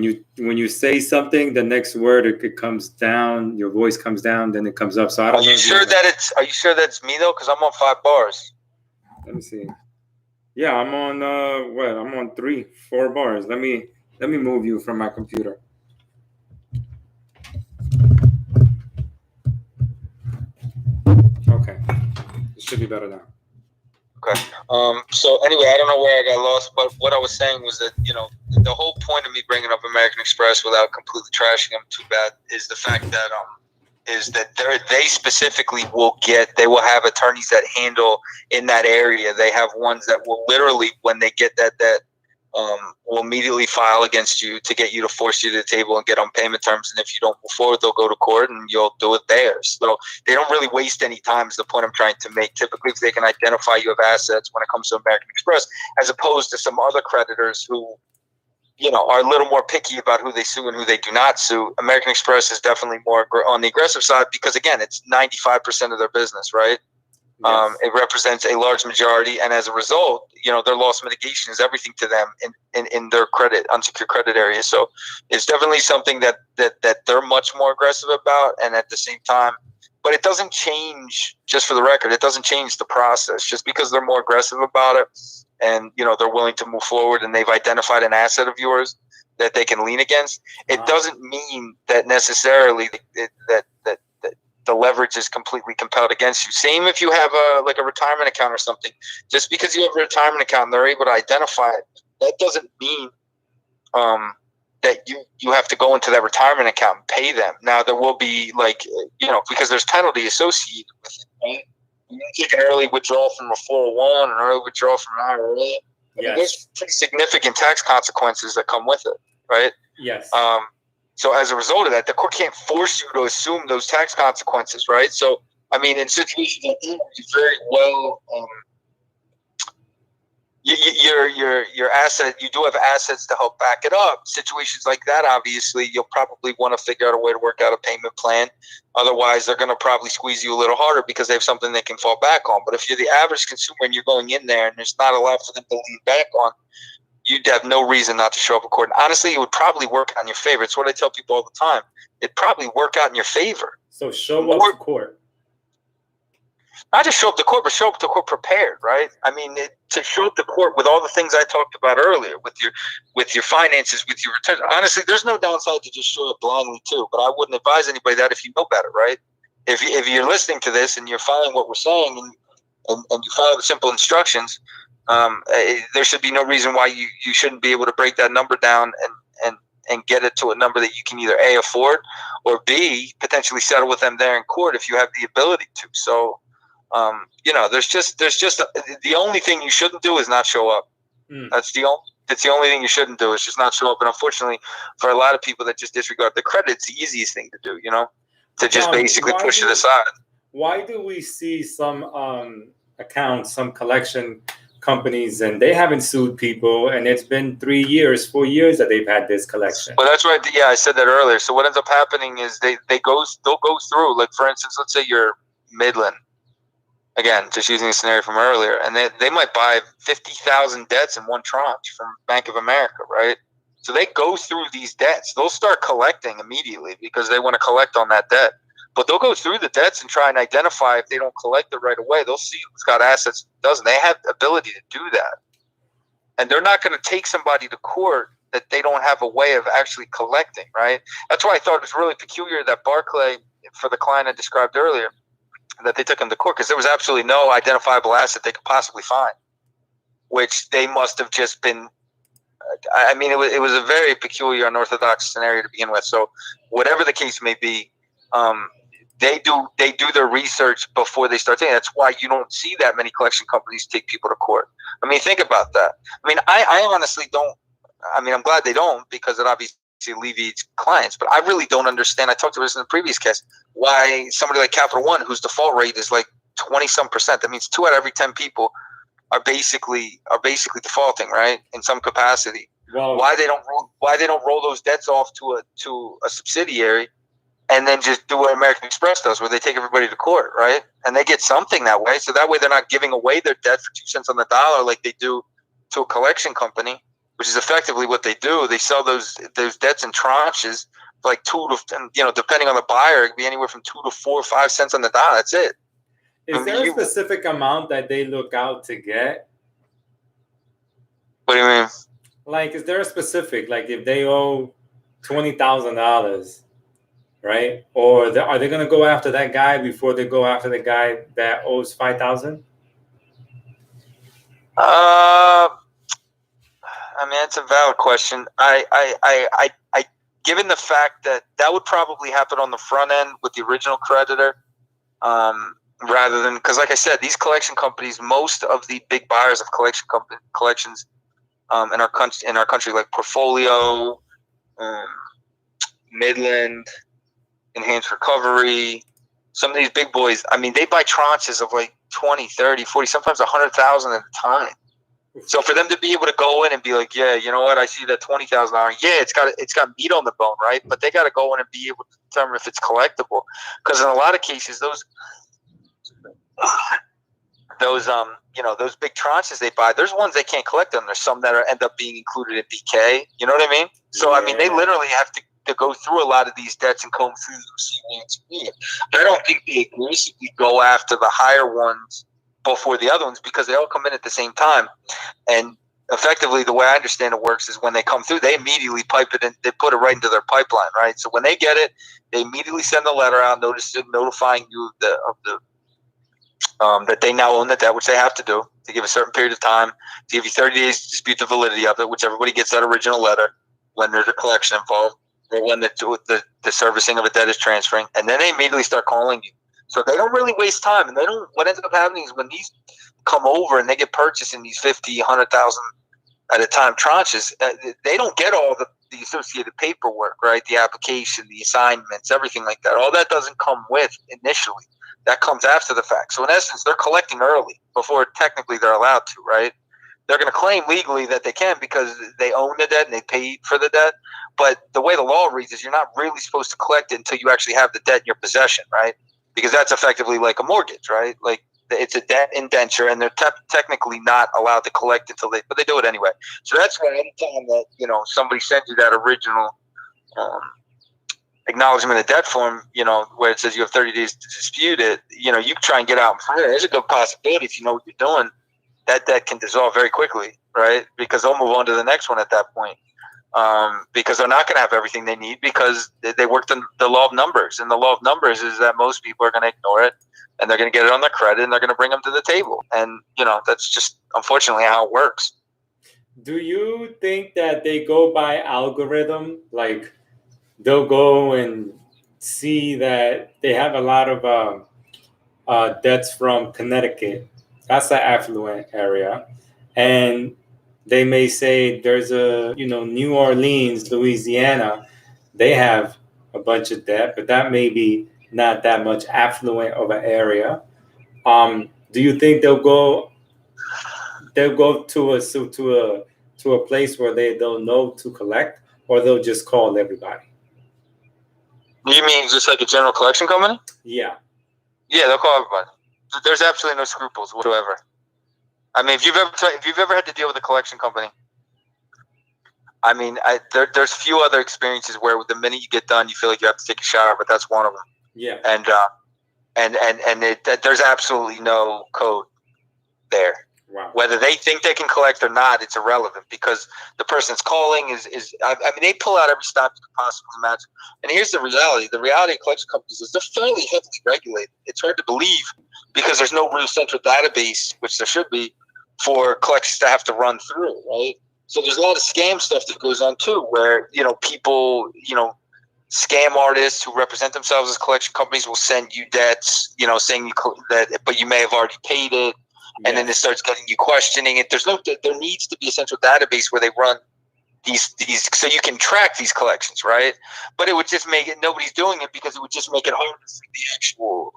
you say something, the next word it comes down. Your voice comes down, then it comes up. So I don't know. Are you sure that it's me though? Because I'm on 5 bars. Let me see. Yeah, I'm on I'm on 4 bars. Let me move you from my computer. Okay, it should be better now. Okay. So anyway, I don't know where I got lost, but what I was saying was that, you know, the whole point of me bringing up American Express without completely trashing them too bad is the fact that they specifically they will have attorneys that handle in that area. They have ones that will literally, when they get that will immediately file against you to get you to force you to the table and get on payment terms. And if you don't move forward, they'll go to court and you'll do it there. So they don't really waste any time is the point I'm trying to make. Typically, if they can identify you have assets when it comes to American Express, as opposed to some other creditors who, you know, are a little more picky about who they sue and who they do not sue. American Express is definitely more on the aggressive side because, again, it's 95% of their business, right? Yes. It represents a large majority, and as a result, you know, their loss mitigation is everything to them in their unsecured credit area. So it's definitely something that they're much more aggressive about, and at the same time, But it doesn't change, just for the record, it doesn't change the process. Just because they're more aggressive about it and, they're willing to move forward and they've identified an asset of yours that they can lean against, it doesn't mean that necessarily that the leverage is completely compelled against you. Same if you have a retirement account or something. Just because you have a retirement account and they're able to identify it, that doesn't mean that you have to go into that retirement account and pay them. Now there will be because there's penalty associated with it, right? You take an early withdrawal from a 401, an early withdrawal from an IRA. Yes. There's pretty significant tax consequences that come with it, right? Yes. So as a result of that, the court can't force you to assume those tax consequences, right? So, in situations like that, you very well, your asset, you do have assets to help back it up. Situations like that, obviously, you'll probably want to figure out a way to work out a payment plan. Otherwise, they're going to probably squeeze you a little harder because they have something they can fall back on. But if you're the average consumer and you're going in there and there's not a lot for them to lean back on, you'd have no reason not to show up in court. And honestly, it would probably work on your favor. It's what I tell people all the time. It'd probably work out in your favor. So show up to court. Not just show up to court, but show up to court prepared, right? To show up to court with all the things I talked about earlier, with your finances, with your returns. Honestly, there's no downside to just show up blindly too. But I wouldn't advise anybody that if you know better, right? If you're listening to this and you're following what we're saying and you follow the simple instructions, there should be no reason why you shouldn't be able to break that number down and get it to a number that you can either A, afford, or B, potentially settle with them there in court if you have the ability to. So, there's just the only thing you shouldn't do is not show up. That's the only thing you shouldn't do is just not show up. And unfortunately, for a lot of people that just disregard the credit, it's the easiest thing to do, to just basically push it aside. Why do we see some accounts, some collection companies, and they haven't sued people, and it's been 3 years, 4 years that they've had this collection? Well, that's right. Yeah, I said that earlier. So what ends up happening is they'll go through, like, for instance, let's say you're Midland. Again, just using a scenario from earlier, and they might buy 50,000 debts in one tranche from Bank of America, right? So they go through these debts. They'll start collecting immediately because they want to collect on that debt. But they'll go through the debts and try and identify if they don't collect it right away. They'll see who's got assets, doesn't. They have the ability to do that. And they're not going to take somebody to court that they don't have a way of actually collecting, right? That's why I thought it was really peculiar that Barclay, for the client I described earlier, that they took him to court because there was absolutely no identifiable asset they could possibly find, which they must have just been. It was a very peculiar, unorthodox scenario to begin with. So, whatever the case may be, they do their research before they start taking. That's why you don't see that many collection companies take people to court. Think about that. I honestly don't. I'm glad they don't because it obviously alleviates clients, but I really don't understand. I talked about this in the previous case. Why somebody like Capital One, whose default rate is like 20-some%, that means 2 out of every 10 people are basically defaulting, right, in some capacity. Well, why they don't roll those debts off to a subsidiary and then just do what American Express does, where they take everybody to court, right, and they get something that way. So that way they're not giving away their debt for 2 cents on the dollar like they do to a collection company, which is effectively what they do. They sell those debts in tranches, like 2 to, depending on the buyer, it could be anywhere from 2 to 4 or 5 cents on the dollar. That's it. Is there a specific amount that they look out to get? What do you mean? Like, is there a specific, like, if they owe $20,000, right? Or are they going to go after that guy before they go after the guy that owes $5,000? It's a valid question. I given the fact that would probably happen on the front end with the original creditor, rather than, because like I said, these collection companies, most of the big buyers of collections in our country, like Portfolio, Midland, Enhanced Recovery, some of these big boys, they buy tranches of like 20, 30, 40, sometimes 100,000 at a time. So for them to be able to go in and be like, yeah, you know what, I see that $20,000. Yeah, it's got meat on the bone, right? But they got to go in and be able to determine if it's collectible, because in a lot of cases, those big tranches they buy, there's ones they can't collect on. There's some that end up being included in BK. You know what I mean? So they literally have to go through a lot of these debts and comb through them, see what's good. I don't think they aggressively go after the higher ones before the other ones because they all come in at the same time. And effectively, the way I understand it works is when they come through, they immediately pipe it in. They put it right into their pipeline, right? So when they get it, they immediately send a letter out, notifying you of the that they now own the debt, which they have to do to give a certain period of time, to give you 30 days to dispute the validity of it, which everybody gets that original letter when there's a collection involved or when the servicing of a debt is transferring. And then they immediately start calling you. So they don't really waste time. And what ends up happening is when these come over and they get purchased in these 50, 100,000 at a time tranches, they don't get all the associated paperwork, right? The application, the assignments, everything like that. All that doesn't come with initially. That comes after the fact. So in essence, they're collecting early before technically they're allowed to, right? They're going to claim legally that they can because they own the debt and they paid for the debt. But the way the law reads is you're not really supposed to collect it until you actually have the debt in your possession, right? Because that's effectively like a mortgage, right? Like it's a debt indenture, and they're technically not allowed to collect until but they do it anyway. So that's why anytime that somebody sends you that original acknowledgement of debt form, where it says you have 30 days to dispute it, you try and get out in front of it. There's a good possibility if you know what you're doing, that debt can dissolve very quickly, right? Because they'll move on to the next one at that point. Because they're not going to have everything they need because they work the law of numbers. And the law of numbers is that most people are going to ignore it and they're going to get it on their credit and they're going to bring them to the table. And, that's just unfortunately how it works. Do you think that they go by algorithm? Like they'll go and see that they have a lot of debts from Connecticut. That's an affluent area. And they may say there's New Orleans, Louisiana, they have a bunch of debt, but that may be not that much affluent of an area. Do you think they'll go to a place where they don't know to collect, or they'll just call everybody? You mean just like a general collection company? Yeah. Yeah, they'll call everybody. There's absolutely no scruples whatsoever. I mean, if you've ever had to deal with a collection company, I mean, there's few other experiences where the minute you get done, you feel like you have to take a shower, but that's one of them. Yeah. And there's absolutely no code there. Wow. Whether they think they can collect or not, it's irrelevant because the person that's calling is I mean, they pull out every stop you can possibly imagine. And here's the reality. The reality of collection companies is they're fairly heavily regulated. It's hard to believe because there's no real central database, which there should be, for collections to have to run through, right? So there's a lot of scam stuff that goes on too, where, people, scam artists who represent themselves as collection companies will send you debts, saying but you may have already paid it. And then it starts getting you questioning it. There needs to be a central database where they run these so you can track these collections, right? But it would just make it, nobody's doing it because it would just make it harder for the actual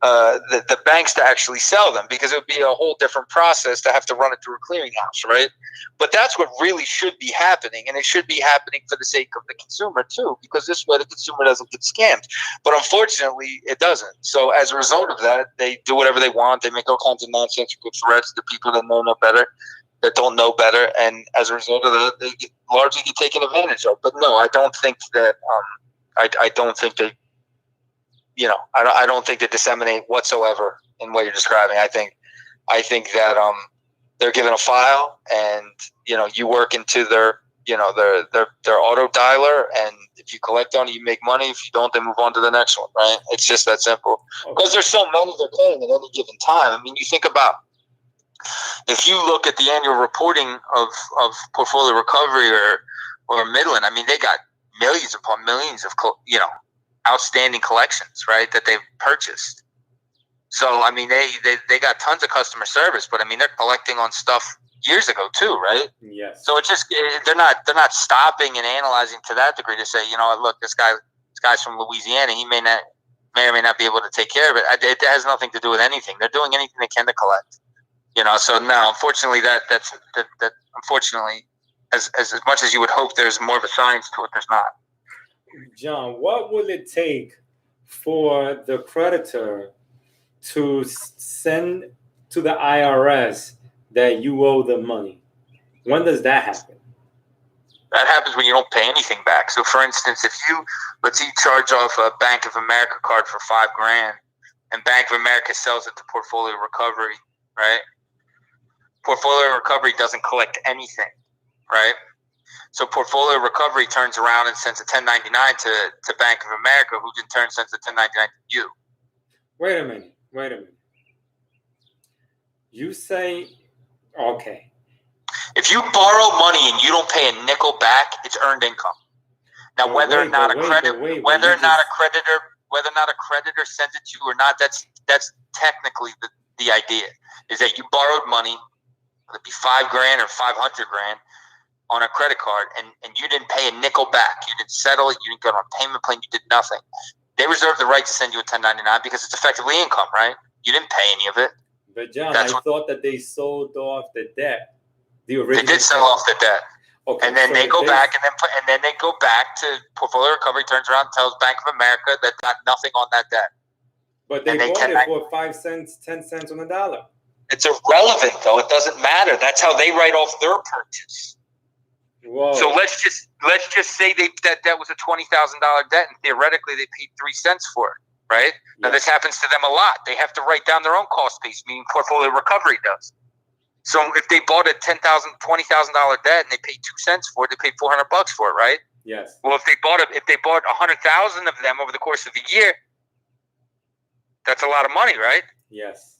the banks to actually sell them because it would be a whole different process to have to run it through a clearinghouse, right? But that's what really should be happening, and it should be happening for the sake of the consumer too, because this way the consumer doesn't get scammed. But unfortunately, it doesn't. So as a result of that, they do whatever they want. They make all kinds of nonsensical threats to people that know no better, that don't know better, and as a result of that, they largely get taken advantage of. But no, I don't think that. I don't think they. I don't think they disseminate whatsoever in what you're describing. I think that they're given a file, and you work into their auto dialer, and if you collect on it, you make money. If you don't, they move on to the next one. Right? It's just that simple. Because there's so many they're paying at any given time. I mean, you think about if you look at the annual reporting of portfolio recovery or Midland. I mean, they got millions upon millions of outstanding collections, right, that they've purchased. So I mean, they got tons of customer service, but I mean, they're collecting on stuff years ago too, right? Yes. So it's just they're not stopping and analyzing to that degree to say, look, this guy's from Louisiana, he may or may not be able to take care of it. It has nothing to do with anything. They're doing anything they can to collect. So no, unfortunately, that's unfortunately, as much as you would hope, there's more of a science to it. There's not. John, what will it take for the creditor to send to the IRS that you owe them money? When does that happen? That happens when you don't pay anything back. So, for instance, if let's say you charge off a Bank of America card for $5,000, and Bank of America sells it to Portfolio Recovery, right? Portfolio Recovery doesn't collect anything, right? So Portfolio Recovery turns around and sends a 1099 to Bank of America, who in turn sends a 1099 to you. Wait a minute. You say, okay. If you borrow money and you don't pay a nickel back, it's earned income. Now, whether or not a creditor sends it to you or not, that's technically the idea. Is that you borrowed money, it'd be $5,000 or $500,000 on a credit card, and you didn't pay a nickel back. You didn't settle it. You didn't go on a payment plan. You did nothing. They reserve the right to send you a 1099 because it's effectively income, right? You didn't pay any of it. But John, I thought that they sold off the debt. The original. They did sell off the debt. Okay, and then they go back, and then they go back to Portfolio Recovery, turns around and tells Bank of America that got nothing on that debt. But they bought it for 5 cents, 10 cents on the dollar. It's irrelevant, though. It doesn't matter. That's how they write off their purchase. Whoa. So let's just say that was a $20,000 debt, and theoretically they paid 3 cents for it, right? Yes. Now this happens to them a lot. They have to write down their own cost base, meaning Portfolio Recovery does. So if they bought a $20,000 debt and they paid 2 cents for it, they paid $400 for it, right? Yes. Well, if they bought 100,000 of them over the course of a year, that's a lot of money, right? Yes.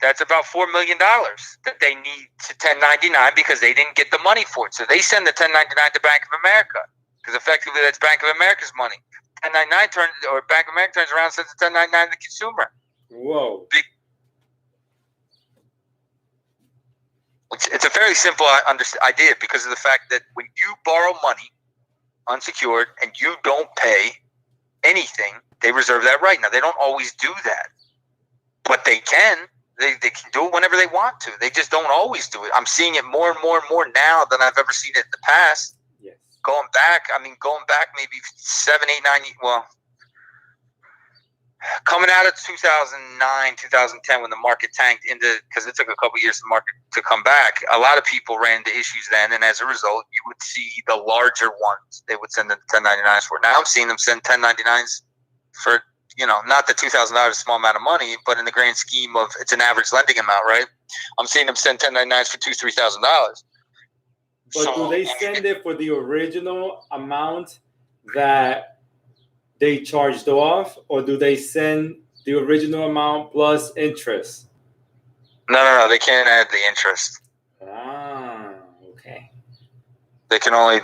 That's about $4 million that they need to 1099 because they didn't get the money for it. So they send the 1099 to Bank of America because effectively that's Bank of America's money. 1099 Bank of America turns around and sends the 1099 to the consumer. Whoa. It's a fairly simple idea because of the fact that when you borrow money unsecured and you don't pay anything, they reserve that right. Now, they don't always do that, but they can. They can do it whenever they want to. They just don't always do it. I'm seeing it more and more and more now than I've ever seen it in the past. Yes. Going back maybe 7, 8, 9, well, coming out of 2009, 2010 when the market tanked because it took a couple years for the market to come back, a lot of people ran into issues then, and as a result, you would see the larger ones, they would send the 1099s for. Now I'm seeing them send 1099s for, not the $2,000 small amount of money, but in the grand scheme of it's an average lending amount, right? I'm seeing them send 1099s for $2,000, $3,000. But do they send it for the original amount that they charged off, or do they send the original amount plus interest? No. They can't add the interest. Ah, okay. They can only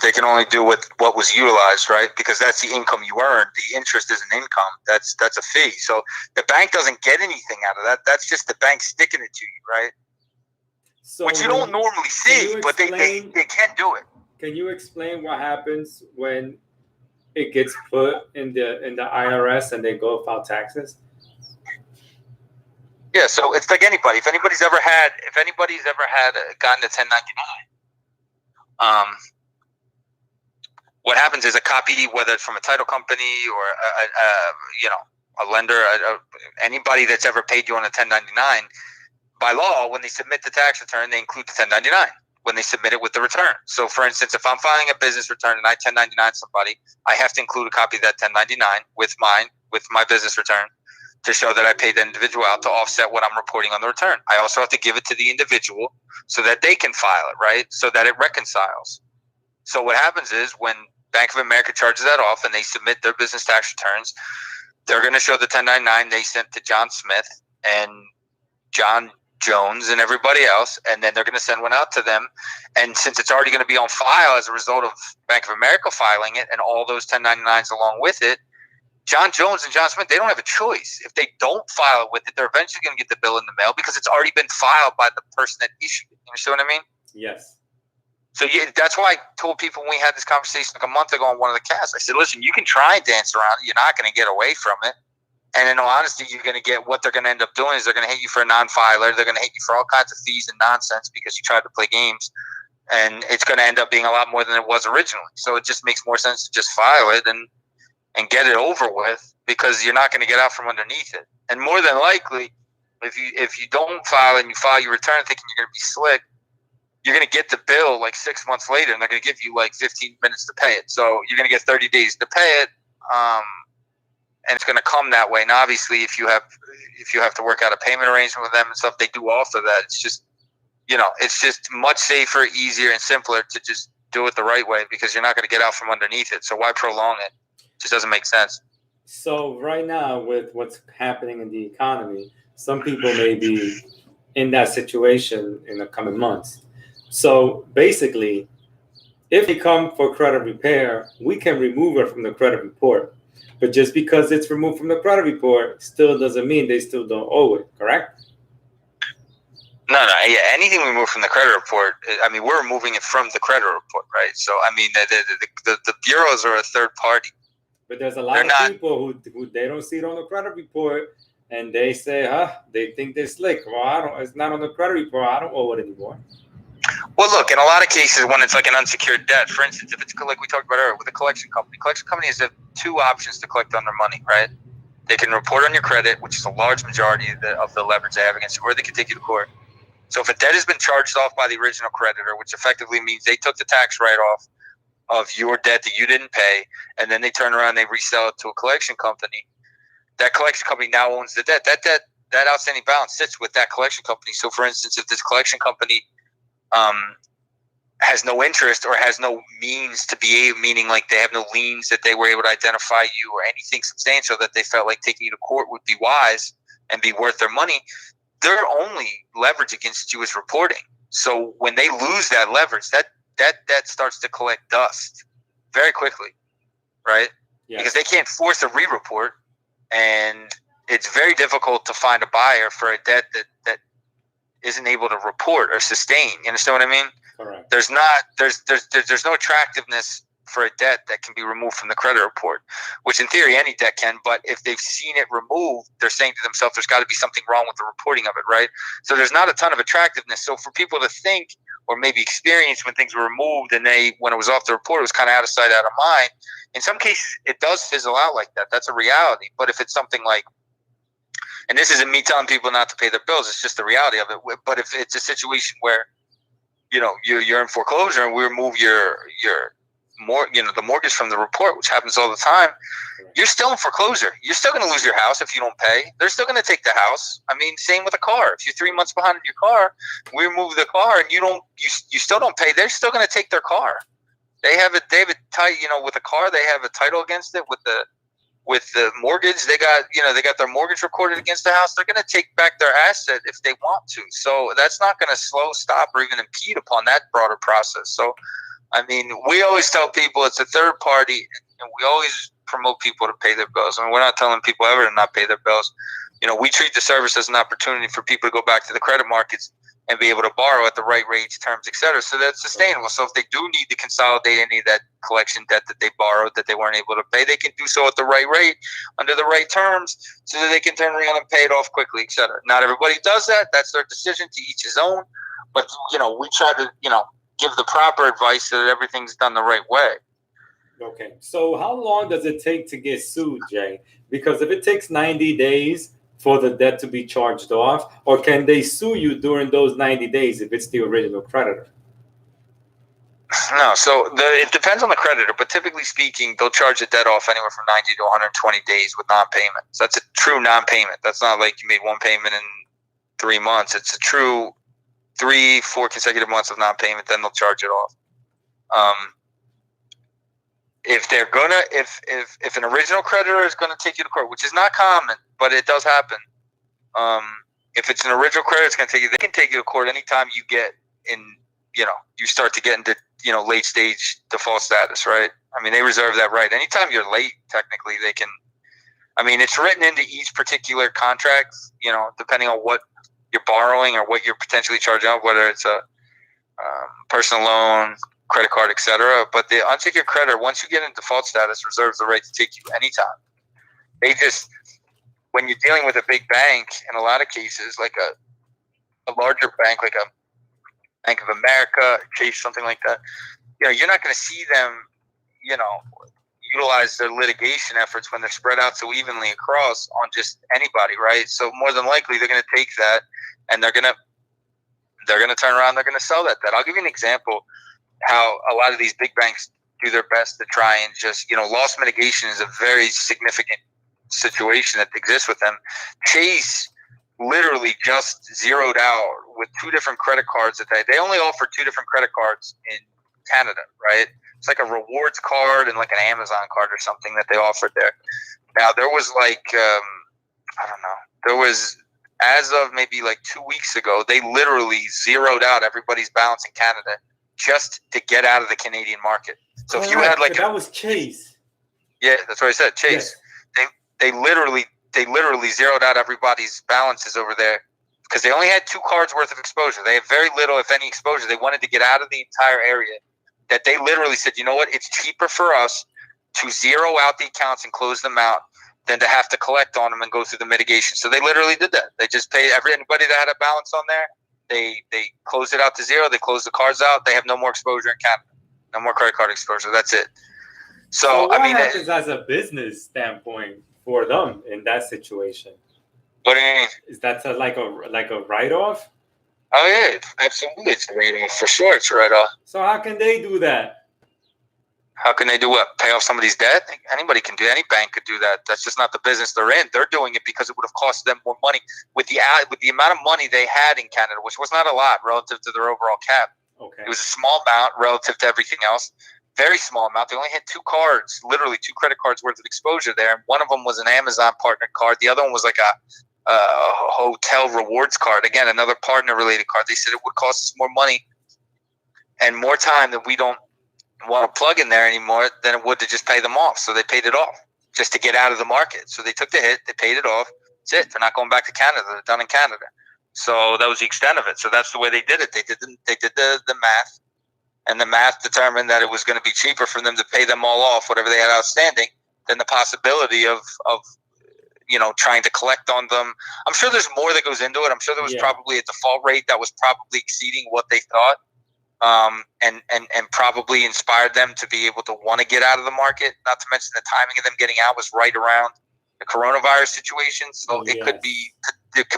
do what was utilized, right? Because that's the income you earned. The interest is an income. That's a fee. So the bank doesn't get anything out of that. That's just the bank sticking it to you, right? So which you don't normally see, but they can do it. Can you explain what happens when it gets put in the IRS and they go file taxes? Yeah, so it's like anybody. If anybody's ever gotten a 1099, what happens is a copy, whether it's from a title company or a lender, anybody that's ever paid you on a 1099, by law, when they submit the tax return, they include the 1099 when they submit it with the return. So, for instance, if I'm filing a business return and I 1099 somebody, I have to include a copy of that 1099 with my business return to show that I paid the individual out to offset what I'm reporting on the return. I also have to give it to the individual so that they can file it, right? So that it reconciles. So what happens is when Bank of America charges that off and they submit their business tax returns, they're going to show the 1099 they sent to John Smith and John Jones and everybody else, and then they're going to send one out to them. And since it's already going to be on file as a result of Bank of America filing it and all those 1099s along with it, John Jones and John Smith, they don't have a choice. If they don't file it with it, they're eventually going to get the bill in the mail because it's already been filed by the person that issued it. You understand what I mean? Yes. So that's why I told people when we had this conversation like a month ago on one of the casts, I said, listen, you can try and dance around it. You're not going to get away from it. And in all honesty, you're going to get what they're going to end up doing is they're going to hit you for a non-filer. They're going to hit you for all kinds of fees and nonsense because you tried to play games. And it's going to end up being a lot more than it was originally. So it just makes more sense to just file it and get it over with because you're not going to get out from underneath it. And more than likely, if you don't file and you file your return thinking you're going to be slick, you're going to get the bill like 6 months later, and they're going to give you like 15 minutes to pay it. So you're going to get 30 days to pay it, and it's going to come that way. And obviously, if you have to work out a payment arrangement with them and stuff, they do offer that. It's just, it's just much safer, easier, and simpler to just do it the right way, because you're not going to get out from underneath it. So why prolong it? It just doesn't make sense. So right now, with what's happening in the economy, some people may be in that situation in the coming months. So basically, if they come for credit repair, we can remove it from the credit report. But just because it's removed from the credit report still doesn't mean they still don't owe it, correct? No, yeah. Anything we move from the credit report, I mean, we're removing it from the credit report, right? So, I mean, the bureaus are a third party. But there's a lot of people who they don't see it on the credit report, and they say, they think they're slick. Well, it's not on the credit report. I don't owe it anymore. Well, look, in a lot of cases, when it's like an unsecured debt, for instance, if it's like we talked about earlier with a collection company has two options to collect on their money, right? They can report on your credit, which is a large majority of the leverage they have against you, or they can take you to court. So if a debt has been charged off by the original creditor, which effectively means they took the tax write-off of your debt that you didn't pay, and then they turn around and they resell it to a collection company, that collection company now owns the debt. That outstanding balance sits with that collection company. So, for instance, if this collection company has no interest or has no means to be able, meaning like they have no liens that they were able to identify you or anything substantial that they felt like taking you to court would be wise and be worth their money, their only leverage against you is reporting. So when they lose that leverage, that starts to collect dust very quickly, right? Yes. Because they can't force a re-report, and it's very difficult to find a buyer for a debt that isn't able to report or sustain. You understand what I mean? Correct. There's no attractiveness for a debt that can be removed from the credit report, which in theory any debt can, but if they've seen it removed, they're saying to themselves there's got to be something wrong with the reporting of it, right? So there's not a ton of attractiveness. So for people to think or maybe experience when things were removed and when it was off the report, it was kind of out of sight, out of mind. In some cases, it does fizzle out like that. That's a reality. But if it's something like, and this isn't me telling people not to pay their bills, it's just the reality of it. But if it's a situation where, you're in foreclosure and we remove the mortgage from the report, which happens all the time, you're still in foreclosure. You're still going to lose your house if you don't pay. They're still going to take the house. I mean, same with a car. If you're 3 months behind on your car, we remove the car and you still don't pay, they're still going to take their car. They have a with a car, they have a title against it. With the mortgage, they got their mortgage recorded against the house. They're going to take back their asset if they want to. So that's not going to slow, stop, or even impede upon that broader process. So, I mean, we always tell people it's a third party, and we always promote people to pay their bills. I mean, we're not telling people ever to not pay their bills. We treat the service as an opportunity for people to go back to the credit markets and be able to borrow at the right rates, terms, et cetera. So that's sustainable. So if they do need to consolidate any of that collection debt that they borrowed that they weren't able to pay, they can do so at the right rate, under the right terms, so that they can turn around and pay it off quickly, et cetera. Not everybody does that. That's their decision, to each his own. But, we try to, give the proper advice so that everything's done the right way. Okay. So how long does it take to get sued, Jay? Because if it takes 90 days for the debt to be charged off, or can they sue you during those 90 days if it's the original creditor? No, so it depends on the creditor, but typically speaking, they'll charge the debt off anywhere from 90 to 120 days with non-payment. So that's a true non-payment. That's not like you made one payment in 3 months. It's a true 3-4 consecutive months of non-payment, then they'll charge it off. If they're gonna, if an original creditor is gonna take you to court, which is not common, but it does happen. If it's an original creditor, it's gonna take you. They can take you to court anytime you get in. You start to get into late stage default status, right? I mean, they reserve that right. Anytime you're late, technically, they can. I mean, it's written into each particular contract. Depending on what you're borrowing or what you're potentially charging off, whether it's a personal loan, credit card, etc. But the unsecured creditor, once you get in default status, reserves the right to take you anytime. They just, when you're dealing with a big bank, in a lot of cases, like a larger bank, like a Bank of America, Chase, something like that, you're not going to see them, utilize their litigation efforts when they're spread out so evenly across on just anybody, right? So more than likely, they're going to take that and they're going to they're going to turn around. They're going to sell that debt. I'll give you an example how a lot of these big banks do their best to try and just, loss mitigation is a very significant situation that exists with them. Chase literally just zeroed out with 2 different credit cards that they only offer 2 different credit cards in Canada, right? It's like a rewards card and like an Amazon card or something that they offered there. Now there was I don't know. There was, as of maybe like 2 weeks ago, they literally zeroed out everybody's balance in Canada just to get out of the Canadian market. So if you had like that was Chase. Yeah, that's what I said. Chase. Yes. They literally zeroed out everybody's balances over there because they only had 2 cards worth of exposure. They have very little, if any, exposure. They wanted to get out of the entire area. That they literally said, you know what? It's cheaper for us to zero out the accounts and close them out than to have to collect on them and go through the mitigation. So they literally did that. They just paid anybody that had a balance on there. They closed it out to zero. They closed the cards out. They have no more exposure in Canada. No more credit card exposure. That's it. So what happens as a business standpoint for them in that situation? What do you mean? Is that like a write-off? Oh yeah, absolutely. It's a write-off for sure. It's a write-off. So how can they do that? How can they do what? Pay off somebody's debt? Anybody can do. Any bank could do that. That's just not the business they're in. They're doing it because it would have cost them more money with the amount of money they had in Canada, which was not a lot relative to their overall cap. Okay. It was a small amount relative to everything else. Very small amount. They only had 2 cards, literally 2 credit cards worth of exposure there. One of them was an Amazon partner card. The other one was like a hotel rewards card. Again, another partner related card. They said it would cost us more money and more time that we don't want to plug in there anymore than it would to just pay them off. So they paid it off just to get out of the market. So they took the hit. They paid it off. That's it. They're not going back to Canada. They're done in Canada. So that was the extent of it. So that's the way they did it. They did the math. And the math determined that it was going to be cheaper for them to pay them all off, whatever they had outstanding, than the possibility of trying to collect on them. I'm sure there's more that goes into it. I'm sure there was probably a default rate that was probably exceeding what they thought, and probably inspired them to be able to want to get out of the market. Not to mention the timing of them getting out was right around the coronavirus situation. So it could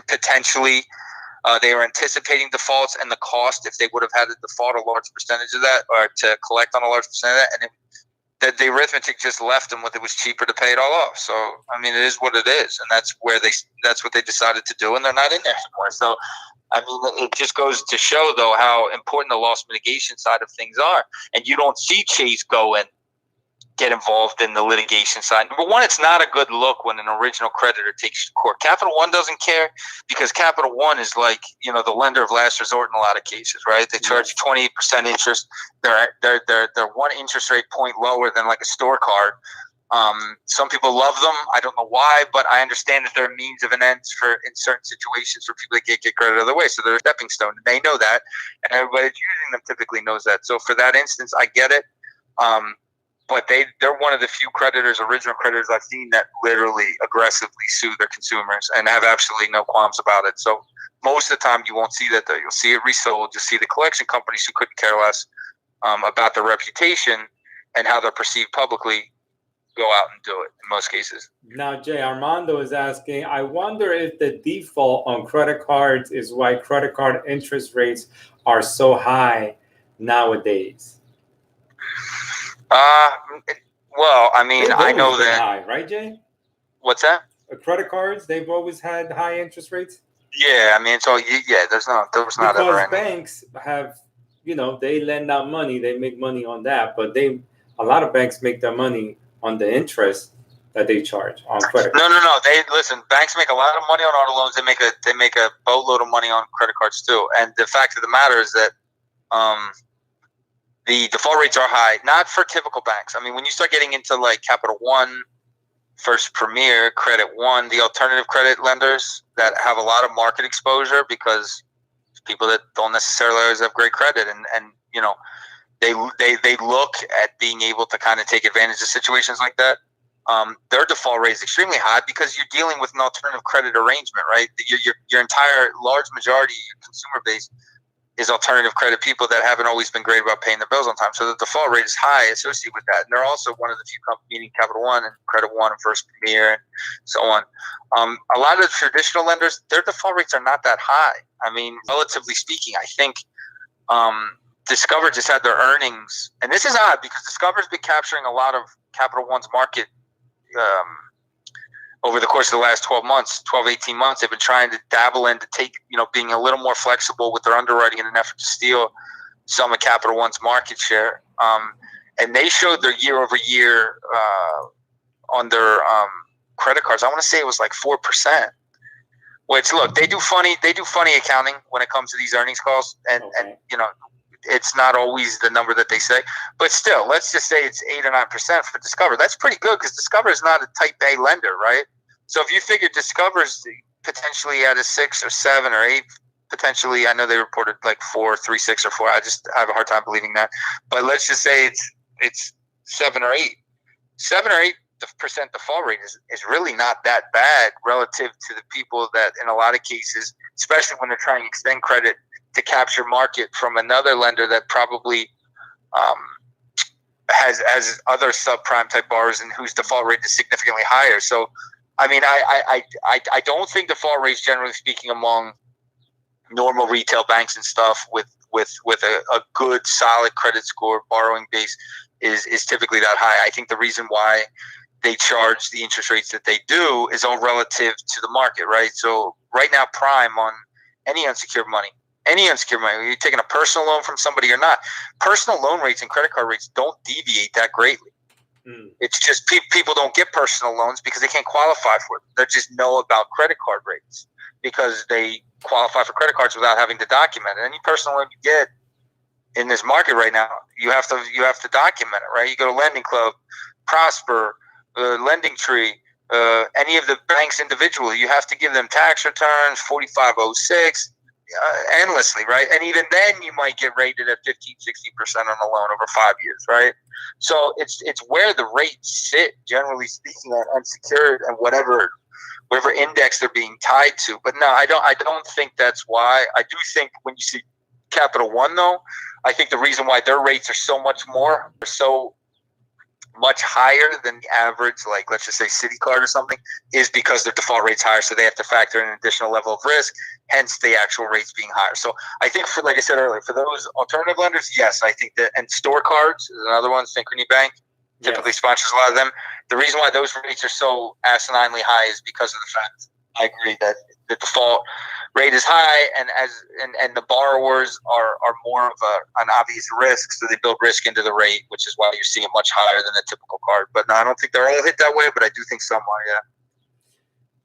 potentially. They were anticipating defaults and the cost if they would have had to default a large percentage of that or to collect on a large percentage of that. And the arithmetic just left them with it was cheaper to pay it all off. So, I mean, it is what it is. And that's what they decided to do. And they're not in there anymore. So, I mean, it just goes to show, though, how important the loss mitigation side of things are. And you don't see Chase go and get involved in the litigation side. Number one, it's not a good look when an original creditor takes you to court. Capital One doesn't care because Capital One is like, the lender of last resort in a lot of cases, right? They charge you 28% interest. They're 1 interest rate point lower than like a store card. Some people love them. I don't know why, but I understand that they're a means of an end in certain situations for people that can't get credit other way. So they're a stepping stone. They know that, and everybody that's using them typically knows that. So for that instance, I get it. But they're one of the few original creditors I've seen that literally aggressively sue their consumers and have absolutely no qualms about it. So most of the time you won't see that, though. You'll see it resold. You'll see the collection companies who couldn't care less about their reputation and how they're perceived publicly go out and do it in most cases. Now, Jay, Armando is asking, I wonder if the default on credit cards is why credit card interest rates are so high nowadays. Well, I mean, I know that high, right, Jay? What's that? Credit cards, they've always had high interest rates. Yeah, I mean, so there's not because ever banks have, they lend out money, they make money on that, but a lot of banks make their money on the interest that they charge on credit. No. Banks make a lot of money on auto loans. They make a boatload of money on credit cards too. And the fact of the matter is that the default rates are high, not for typical banks. I mean, when you start getting into like Capital One, First Premier, Credit One, the alternative credit lenders that have a lot of market exposure because people that don't necessarily always have great credit, and they look at being able to kind of take advantage of situations like that. Their default rate is extremely high because you're dealing with an alternative credit arrangement, right? Your entire large majority of your consumer base is alternative credit people that haven't always been great about paying their bills on time. So the default rate is high associated with that. And they're also one of the few companies, meaning Capital One and Credit One and First Premier and so on. A lot of the traditional lenders, their default rates are not that high. I mean, relatively speaking, I think Discover just had their earnings. And this is odd because Discover's been capturing a lot of Capital One's market over the course of the last 12 months, 12, 18 months. They've been trying to dabble into being a little more flexible with their underwriting in an effort to steal some of Capital One's market share. And they showed their year over year on their credit cards. I want to say it was like 4%. Which, look, they do funny accounting when it comes to these earnings calls, and it's not always the number that they say, but still, let's just say it's 8 or 9% for Discover. That's pretty good because Discover is not a type A lender, right? So if you figure Discover's potentially at a 6 or 7 or 8, potentially, I know they reported like 4, 3, 6 or 4. I have a hard time believing that, but let's just say it's 7 or 8. 7 or 8% default rate is really not that bad relative to the people that, in a lot of cases, especially when they're trying to extend credit to capture market from another lender that probably has other subprime type borrowers and whose default rate is significantly higher. So, I mean, I don't think default rates, generally speaking, among normal retail banks and stuff with a good solid credit score borrowing base is typically that high. I think the reason why they charge the interest rates that they do is all relative to the market, right? So right now, prime on any unsecured money, you're taking a personal loan from somebody or not, personal loan rates and credit card rates don't deviate that greatly. It's just people don't get personal loans because they can't qualify for it. They just know about credit card rates because they qualify for credit cards without having to document it. Any personal loan you get in this market right now, you have to document it, right? You go to Lending Club, Prosper, Lending Tree, any of the banks individually, you have to give them tax returns, 4506, endlessly, right? And even then you might get rated at 15, 16% on a loan over 5 years, right? So it's where the rates sit, generally speaking, on unsecured and whatever index they're being tied to. But no, I don't think that's why. I do think when you see Capital One, though, I think the reason why their rates are so much higher than the average, like let's just say CitiCard or something, is because their default rate's higher, so they have to factor in an additional level of risk, hence the actual rates being higher. So I think, like I said earlier, for those alternative lenders, yes, I think that, and Store Cards is another one, Synchrony Bank typically sponsors a lot of them. The reason why those rates are so asininely high is because of the fact, I agree, that the default rate is high, and the borrowers are more of an obvious risk, so they build risk into the rate, which is why you're seeing it much higher than a typical card. But no, I don't think they're all hit that way, but I do think some are, yeah.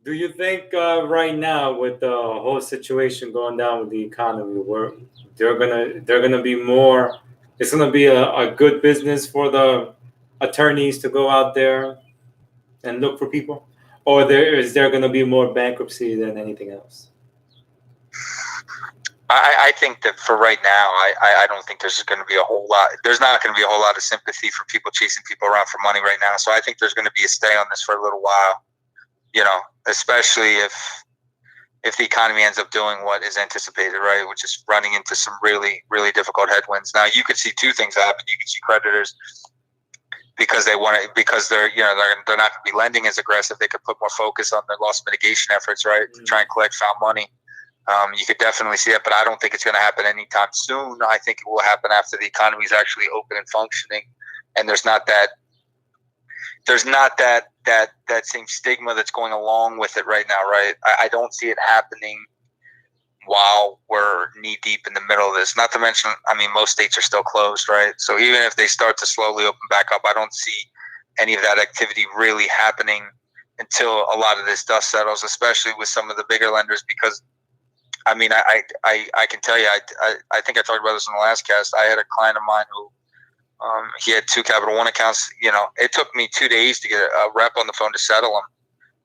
Do you think right now, with the whole situation going down with the economy, where they're gonna be more, it's gonna be a good business for the attorneys to go out there and look for people, or is there gonna be more bankruptcy than anything else? I think that for right now, I don't think there's going to be a whole lot. There's not going to be a whole lot of sympathy for people chasing people around for money right now. So I think there's going to be a stay on this for a little while. Especially if the economy ends up doing what is anticipated, right, which is running into some really, really difficult headwinds. Now you could see two things happen. You could see creditors, because they're not going to be lending as aggressive. They could put more focus on their loss mitigation efforts, right, to try and collect found money. You could definitely see it, but I don't think it's going to happen anytime soon. I think it will happen after the economy is actually open and functioning, and there's not that same stigma that's going along with it right now, right? I don't see it happening while we're knee deep in the middle of this. Not to mention, I mean, most states are still closed, right? So even if they start to slowly open back up, I don't see any of that activity really happening until a lot of this dust settles, especially with some of the bigger lenders, because I mean, I can tell you, I think I talked about this in the last cast. I had a client of mine who he had 2 Capital One accounts. It took me 2 days to get a rep on the phone to settle them.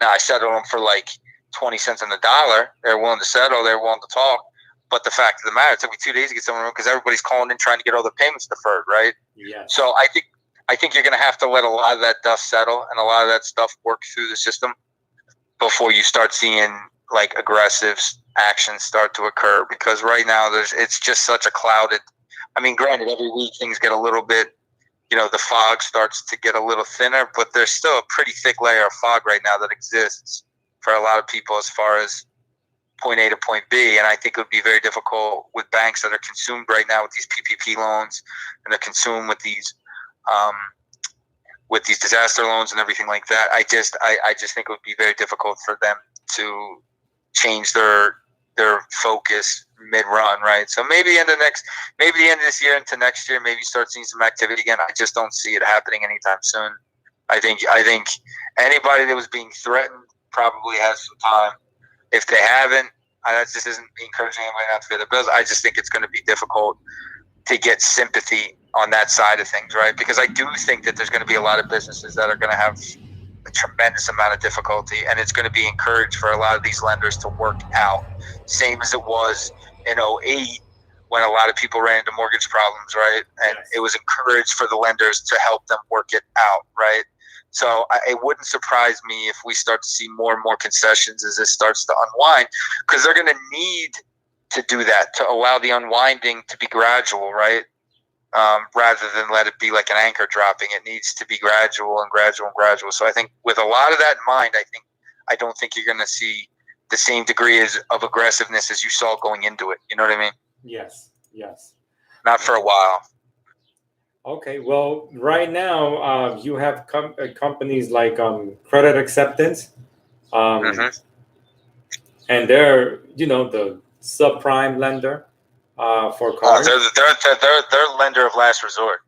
Now I settled them for like 20 cents on the dollar. They're willing to settle. They're willing to talk. But the fact of the matter, it took me 2 days to get someone, because everybody's calling in trying to get all the payments deferred, right? Yeah. So I think you're going to have to let a lot of that dust settle and a lot of that stuff work through the system before you start seeing like aggressive actions start to occur, because right now it's just such a clouded. I mean, granted, every week things get a little bit, the fog starts to get a little thinner, but there's still a pretty thick layer of fog right now that exists for a lot of people as far as point A to point B. And I think it would be very difficult with banks that are consumed right now with these PPP loans, and they're consumed with these disaster loans and everything like that. I just think it would be very difficult for them to change their focus mid-run, right? So maybe the end of this year into next year, maybe start seeing some activity again. I just don't see it happening anytime soon. I think anybody that was being threatened probably has some time. If they haven't, that just isn't me encouraging anybody not to pay their bills. I just think it's going to be difficult to get sympathy on that side of things, right? Because I do think that there's going to be a lot of businesses that are going to have a tremendous amount of difficulty, and it's going to be encouraged for a lot of these lenders to work out. Same as it was in 2008 when a lot of people ran into mortgage problems, right? And It was encouraged for the lenders to help them work it out, right? So it wouldn't surprise me if we start to see more and more concessions as this starts to unwind, because they're going to need to do that to allow the unwinding to be gradual, right? Rather than let it be like an anchor dropping. It needs to be gradual and gradual and gradual. So I think with a lot of that in mind, I don't think you're going to see the same degree of aggressiveness as you saw going into it. You know what I mean? Yes. Not for a while. Okay, well, right now you have companies like Credit Acceptance, and they're the subprime lender for cars. They're lender of last resort.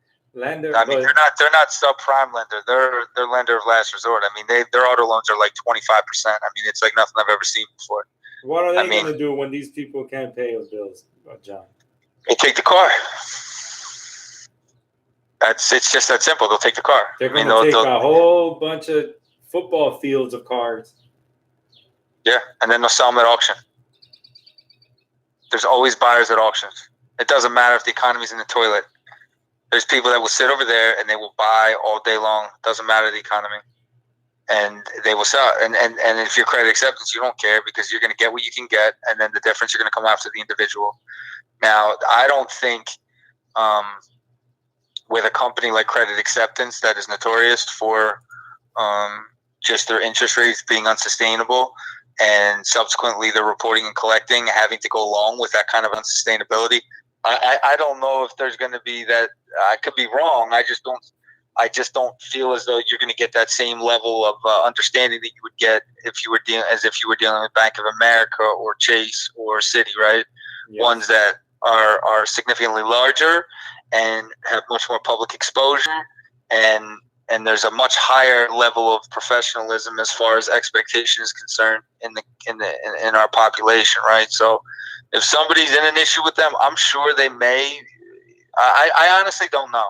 I mean, they're not subprime lender. They're lender of last resort. I mean, their auto loans are like 25%. I mean, it's like nothing I've ever seen before. What are they going to do when these people can't pay their bills, John? They take the car. It's just that simple. They'll take the car. They're going to take a whole bunch of football fields of cars. Yeah, and then they'll sell them at auction. There's always buyers at auctions. It doesn't matter if the economy's in the toilet. There's people that will sit over there and they will buy all day long. Doesn't matter the economy. And they will sell. And if you're Credit Acceptance, you don't care, because you're going to get what you can get, and then the difference you're going to come after the individual. Now, I don't think with a company like Credit Acceptance that is notorious for just their interest rates being unsustainable, and subsequently the reporting and collecting having to go along with that kind of unsustainability, I don't know if there's going to be that. I could be wrong. I just don't feel as though you're going to get that same level of understanding that you would get if you were dealing with Bank of America or Chase or Citi, right? Yes. Ones that are significantly larger and have much more public exposure, and there's a much higher level of professionalism as far as expectation is concerned in our population, right? So if somebody's in an issue with them, I'm sure they may. I honestly don't know.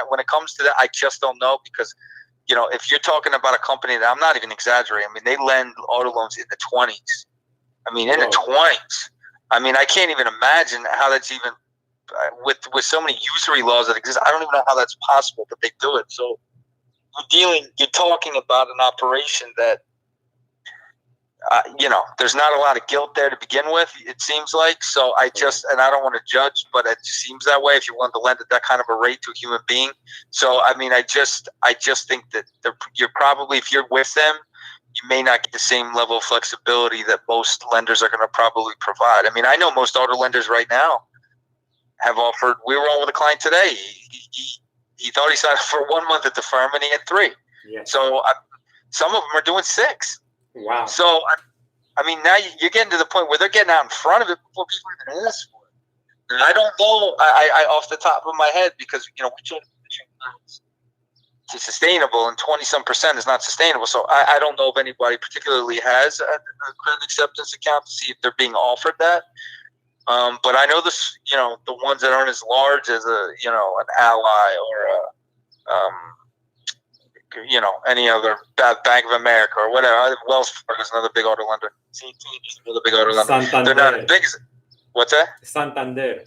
When it comes to that, I just don't know, because if you're talking about a company that, I'm not even exaggerating, I mean, they lend auto loans in the 20s. I mean, in the 20s. I mean, I can't even imagine how that's even with so many usury laws that exist. I don't even know how that's possible, but they do it. So you're talking about an operation that, there's not a lot of guilt there to begin with, it seems like. So and I don't want to judge, but it seems that way if you want to lend at that kind of a rate to a human being. So, I mean, I just think that you're probably, if you're with them, you may not get the same level of flexibility that most lenders are going to probably provide. I mean, I know most auto lenders right now have offered. We were on with a client today. He thought he signed up for 1 month at the firm, and he had 3. Yes. So some of them are doing 6. Wow. So, I mean, now you're getting to the point where they're getting out in front of it before people even ask for it. And I don't know, I off the top of my head, because, we try to position clients to sustainable, and 20-some% is not sustainable. So I don't know if anybody particularly has a Credit Acceptance account to see if they're being offered that. But I know this, the ones that aren't as large as an Ally or any other Bank of America or whatever. Wells Fargo is another big auto lender. CT is another big auto lender. Santander. They're not as big as. What's that? Santander.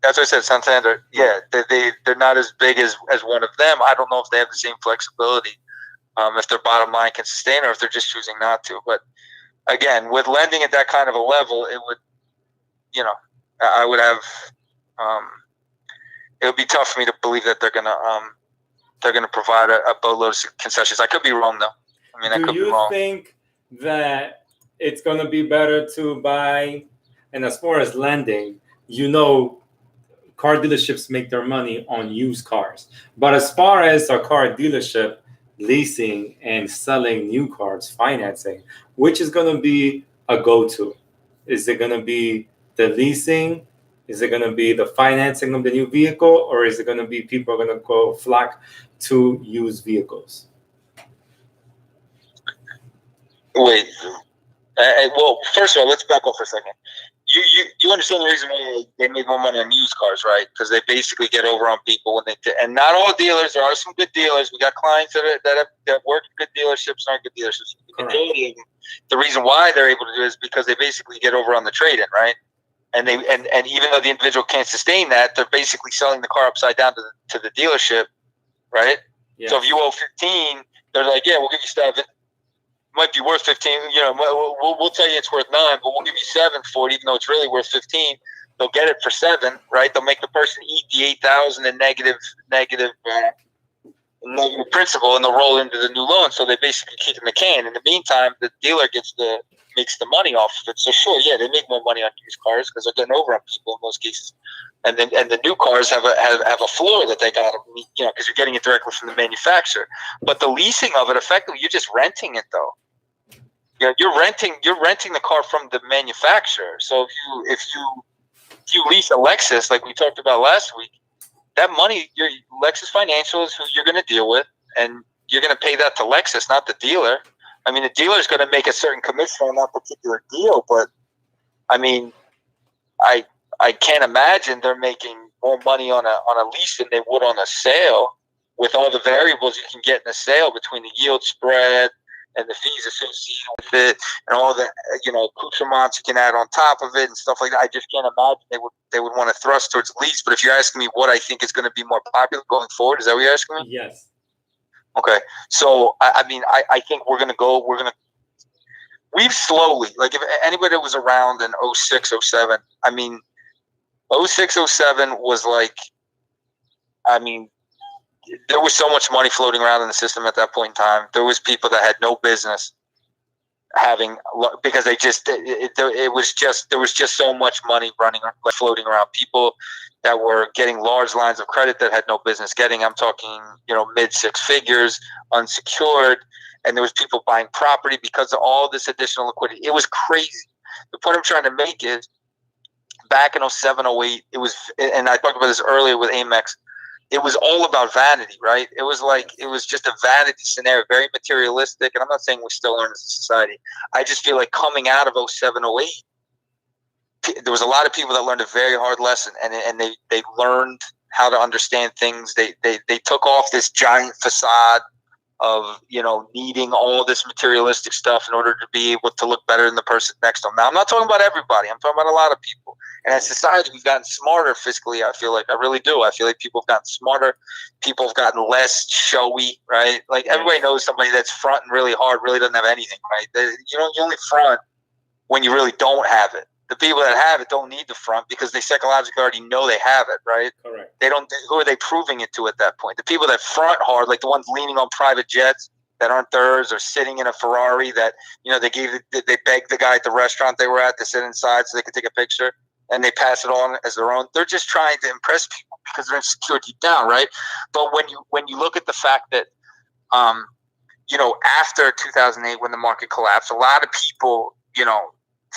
That's what I said. Santander. Yeah, they're not as big as one of them. I don't know if they have the same flexibility, if their bottom line can sustain, or if they're just choosing not to. But again, with lending at that kind of a level, it would, I would have, it would be tough for me to believe that they're gonna provide a boatload of concessions. I could be wrong though. I mean, I Do could be you wrong. think that it's going to be better to buy, and as far as lending, car dealerships make their money on used cars. But as far as a car dealership leasing and selling new cars, financing, which is going to be a go-to? Is it going to be the leasing? Is it going to be the financing of the new vehicle? Or is it going to be people are going to go flock to used vehicles? Wait. Well, first of all, let's back up for a second. You understand the reason why they make more money on used cars, right? Because they basically get over on people when and not all dealers. There are some good dealers. We got clients that work at good dealerships and aren't good dealerships. The majority of them, the reason why they're able to do it is because they basically get over on the trade-in, right? And they and even though the individual can't sustain that, they're basically selling the car upside down to the dealership, right? Yes. So if you owe 15, they're like, yeah, we'll give you 7. Might be worth 15. We'll tell you it's worth 9, but we'll give you 7 for it, even though it's really worth 15. They'll get it for 7, right? They'll make the person eat the 8,000 in negative principal, and they'll roll into the new loan. So they basically kick in the can. In the meantime, the dealer makes the money off of it. So sure, yeah, they make more money on used cars because they're getting over on people in most cases. And the new cars have a floor that they got to meet, because you're getting it directly from the manufacturer. But the leasing of it, effectively, you're just renting it though. You're renting the car from the manufacturer. So if you lease a Lexus, like we talked about last week, that money, your Lexus Financial is who you're going to deal with, and you're going to pay that to Lexus, not the dealer. I mean, the dealer is going to make a certain commission on that particular deal, but I mean, I can't imagine they're making more money on a lease than they would on a sale, with all the variables you can get in a sale between the yield spread and the fees associated with it, and all the accoutrements you can add on top of it and stuff like that. I just can't imagine they would want to thrust towards lease. But if you're asking me what I think is going to be more popular going forward, is that what you're asking me? Yes. Okay, so I mean, I think we've slowly, like, if anybody that was around in 06, 07, I mean, 06, 07 was like, I mean, there was so much money floating around in the system at that point in time. There was people that had no business having, because there was just so much money floating around. People that were getting large lines of credit that had no business getting. I'm talking, mid 6 figures, unsecured, and there was people buying property because of all this additional liquidity. It was crazy. The point I'm trying to make is, back in 07, 08, it was, and I talked about this earlier with Amex, it was all about vanity, right? It was just a vanity scenario, very materialistic. And I'm not saying we still aren't as a society. I just feel like coming out of 07, 08, there was a lot of people that learned a very hard lesson, and they learned how to understand things. They took off this giant facade of needing all this materialistic stuff in order to be able to look better than the person next to them. Now, I'm not talking about everybody. I'm talking about a lot of people. And as society, we've gotten smarter fiscally. I feel like I really do. I feel like people have gotten smarter. People have gotten less showy, right? Like, everybody knows somebody that's fronting really hard really doesn't have anything, right? You only front when you really don't have it. The people that have it don't need the front because they psychologically already know they have it, right? Correct. Who are they proving it to at that point? The people that front hard, like the ones leaning on private jets that aren't theirs, or sitting in a Ferrari that, they begged the guy at the restaurant they were at to sit inside so they could take a picture, and they pass it on as their own. They're just trying to impress people because they're insecure deep down, right? But when you look at the fact that, after 2008, when the market collapsed, a lot of people,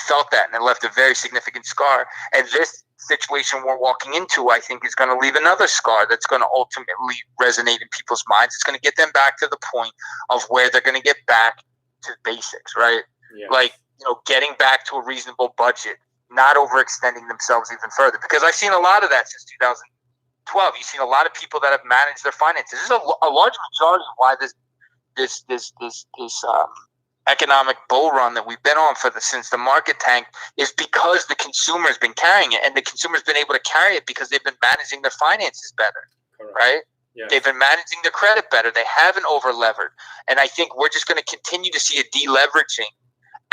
felt that, and it left a very significant scar. And this situation we're walking into, I think, is going to leave another scar that's going to ultimately resonate in people's minds. It's going to get them back to the point of where they're going to get back to basics, right? Yeah. Like, getting back to a reasonable budget, not overextending themselves even further. Because I've seen a lot of that since 2012. You've seen a lot of people that have managed their finances. This is a large majority of why this economic bull run that we've been on since the market tanked is because the consumer has been carrying it, and the consumer's been able to carry it because they've been managing their finances better. Correct. Right? Yes. They've been managing their credit better. They haven't over-levered. And I think we're just going to continue to see a deleveraging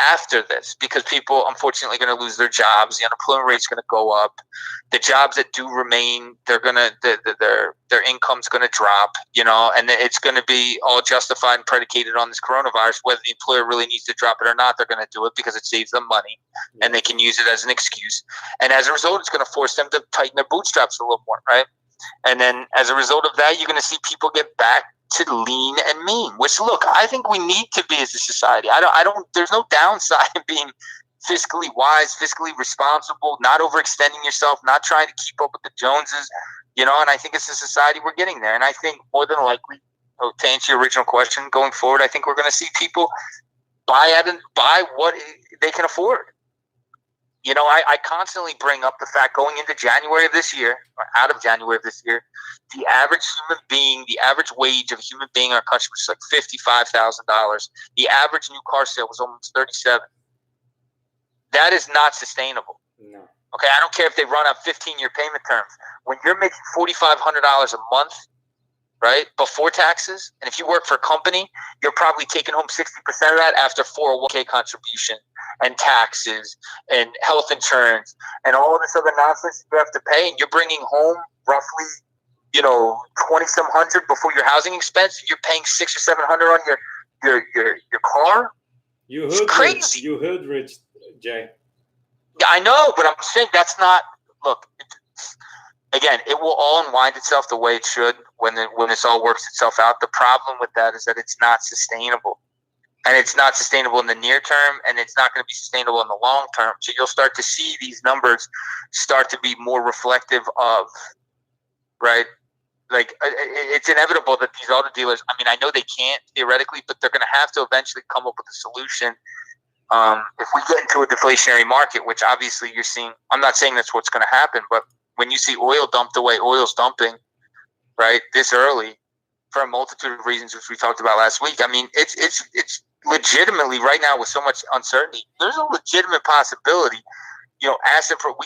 after this, because people unfortunately are going to lose their jobs. The unemployment rate is going to go up. The jobs that do remain, their income's going to drop, and it's going to be all justified and predicated on this coronavirus. Whether the employer really needs to drop it or not, they're going to do it because it saves them money, and they can use it as an excuse. And as a result, it's going to force them to tighten their bootstraps a little more, right? And then as a result of that, you're going to see people get back to lean and mean, which, look, I think we need to be as a society. There's no downside in being fiscally wise, fiscally responsible, not overextending yourself, not trying to keep up with the Joneses, and I think as a society we're getting there. And I think more than likely, to answer your original question, going forward, I think we're going to see people buy what they can afford. I constantly bring up the fact going into January of this year, or out of January of this year, the average wage of a human being in our country was like $55,000. The average new car sale was almost $37,000. That is not sustainable. No. Okay, I don't care if they run up 15-year payment terms. When you're making $4,500 a month, right, before taxes, and if you work for a company, you're probably taking home 60% of that after 401k contribution and taxes and health insurance and all this other nonsense you have to pay, and you're bringing home roughly, 20-some hundred before your housing expense, and you're paying $600 or $700 on your car. It's crazy. You hood rich, Jay. Yeah, I know, but I'm saying that's not. Look, again, it will all unwind itself the way it should when this all works itself out. The problem with that is that it's not sustainable. And it's not sustainable in the near term, and it's not going to be sustainable in the long term. So you'll start to see these numbers start to be more reflective of, right? Like, it's inevitable that these auto dealers, I know they can't theoretically, but they're going to have to eventually come up with a solution. If we get into a deflationary market, which obviously you're seeing, I'm not saying that's what's going to happen, but when you see oil dumped the way oil's dumping, right, this early, for a multitude of reasons, which we talked about last week, it's legitimately right now with so much uncertainty, there's a legitimate possibility, we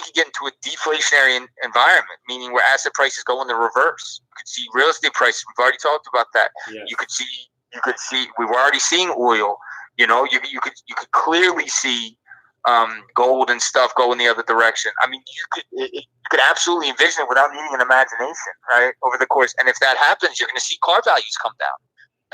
could get into a deflationary environment, meaning where asset prices go in the reverse. You could see real estate prices. We've already talked about that. Yes. You could see. We were already seeing oil. You could clearly see gold and stuff go in the other direction. You could absolutely envision it without needing an imagination, right? Over the course, and if that happens, you're going to see car values come down.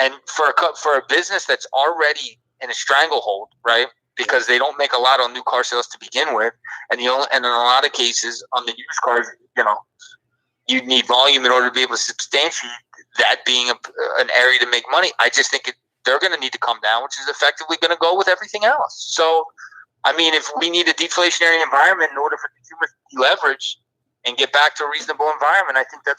And for a business that's already in a stranglehold, right? Because they don't make a lot on new car sales to begin with, and in a lot of cases on the used cars, you need volume in order to be able to substantiate that being an area to make money. I just think they're going to need to come down, which is effectively going to go with everything else. So, if we need a deflationary environment in order for consumers to deleverage and get back to a reasonable environment, I think that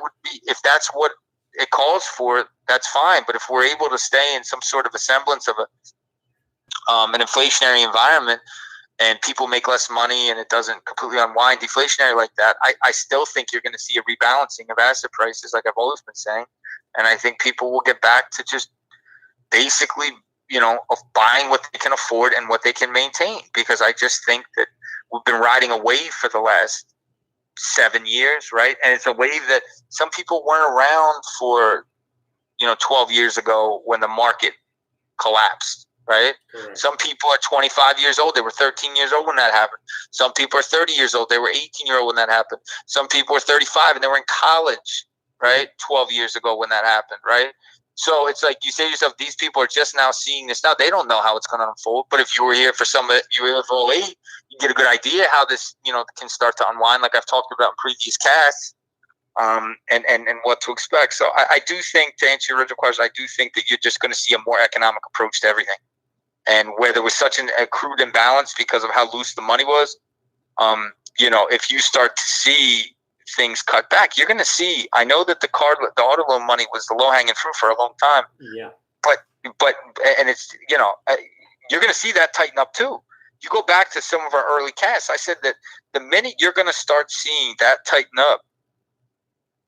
would be, if that's what it calls for, that's fine. But if we're able to stay in some sort of a semblance of an inflationary environment and people make less money and it doesn't completely unwind deflationary like that, I still think you're going to see a rebalancing of asset prices, like I've always been saying. And I think people will get back to just basically, of buying what they can afford and what they can maintain, because I just think that we've been riding a wave for the last 7 years, right? And it's a wave that some people weren't around for, 12 years ago when the market collapsed, right? Correct. Some people are 25 years old. They were 13 years old when that happened. Some people are 30 years old. They were 18-year-old when that happened. Some people are 35 and they were in college, right? 12 years ago when that happened, right? So it's like you say to yourself, these people are just now seeing this now. They don't know how it's going to unfold. But if you were here for you were here for 08, you get a good idea how this, can start to unwind, like I've talked about in previous casts, and what to expect. So I do think, to answer your original question, I do think that you're just going to see a more economic approach to everything. And where there was such an accrued imbalance because of how loose the money was, if you start to see things cut back, you're going to see. I know that the auto loan money was the low hanging fruit for a long time. Yeah. But and it's you're going to see that tighten up too. You go back to some of our early casts. I said that the minute you're going to start seeing that tighten up,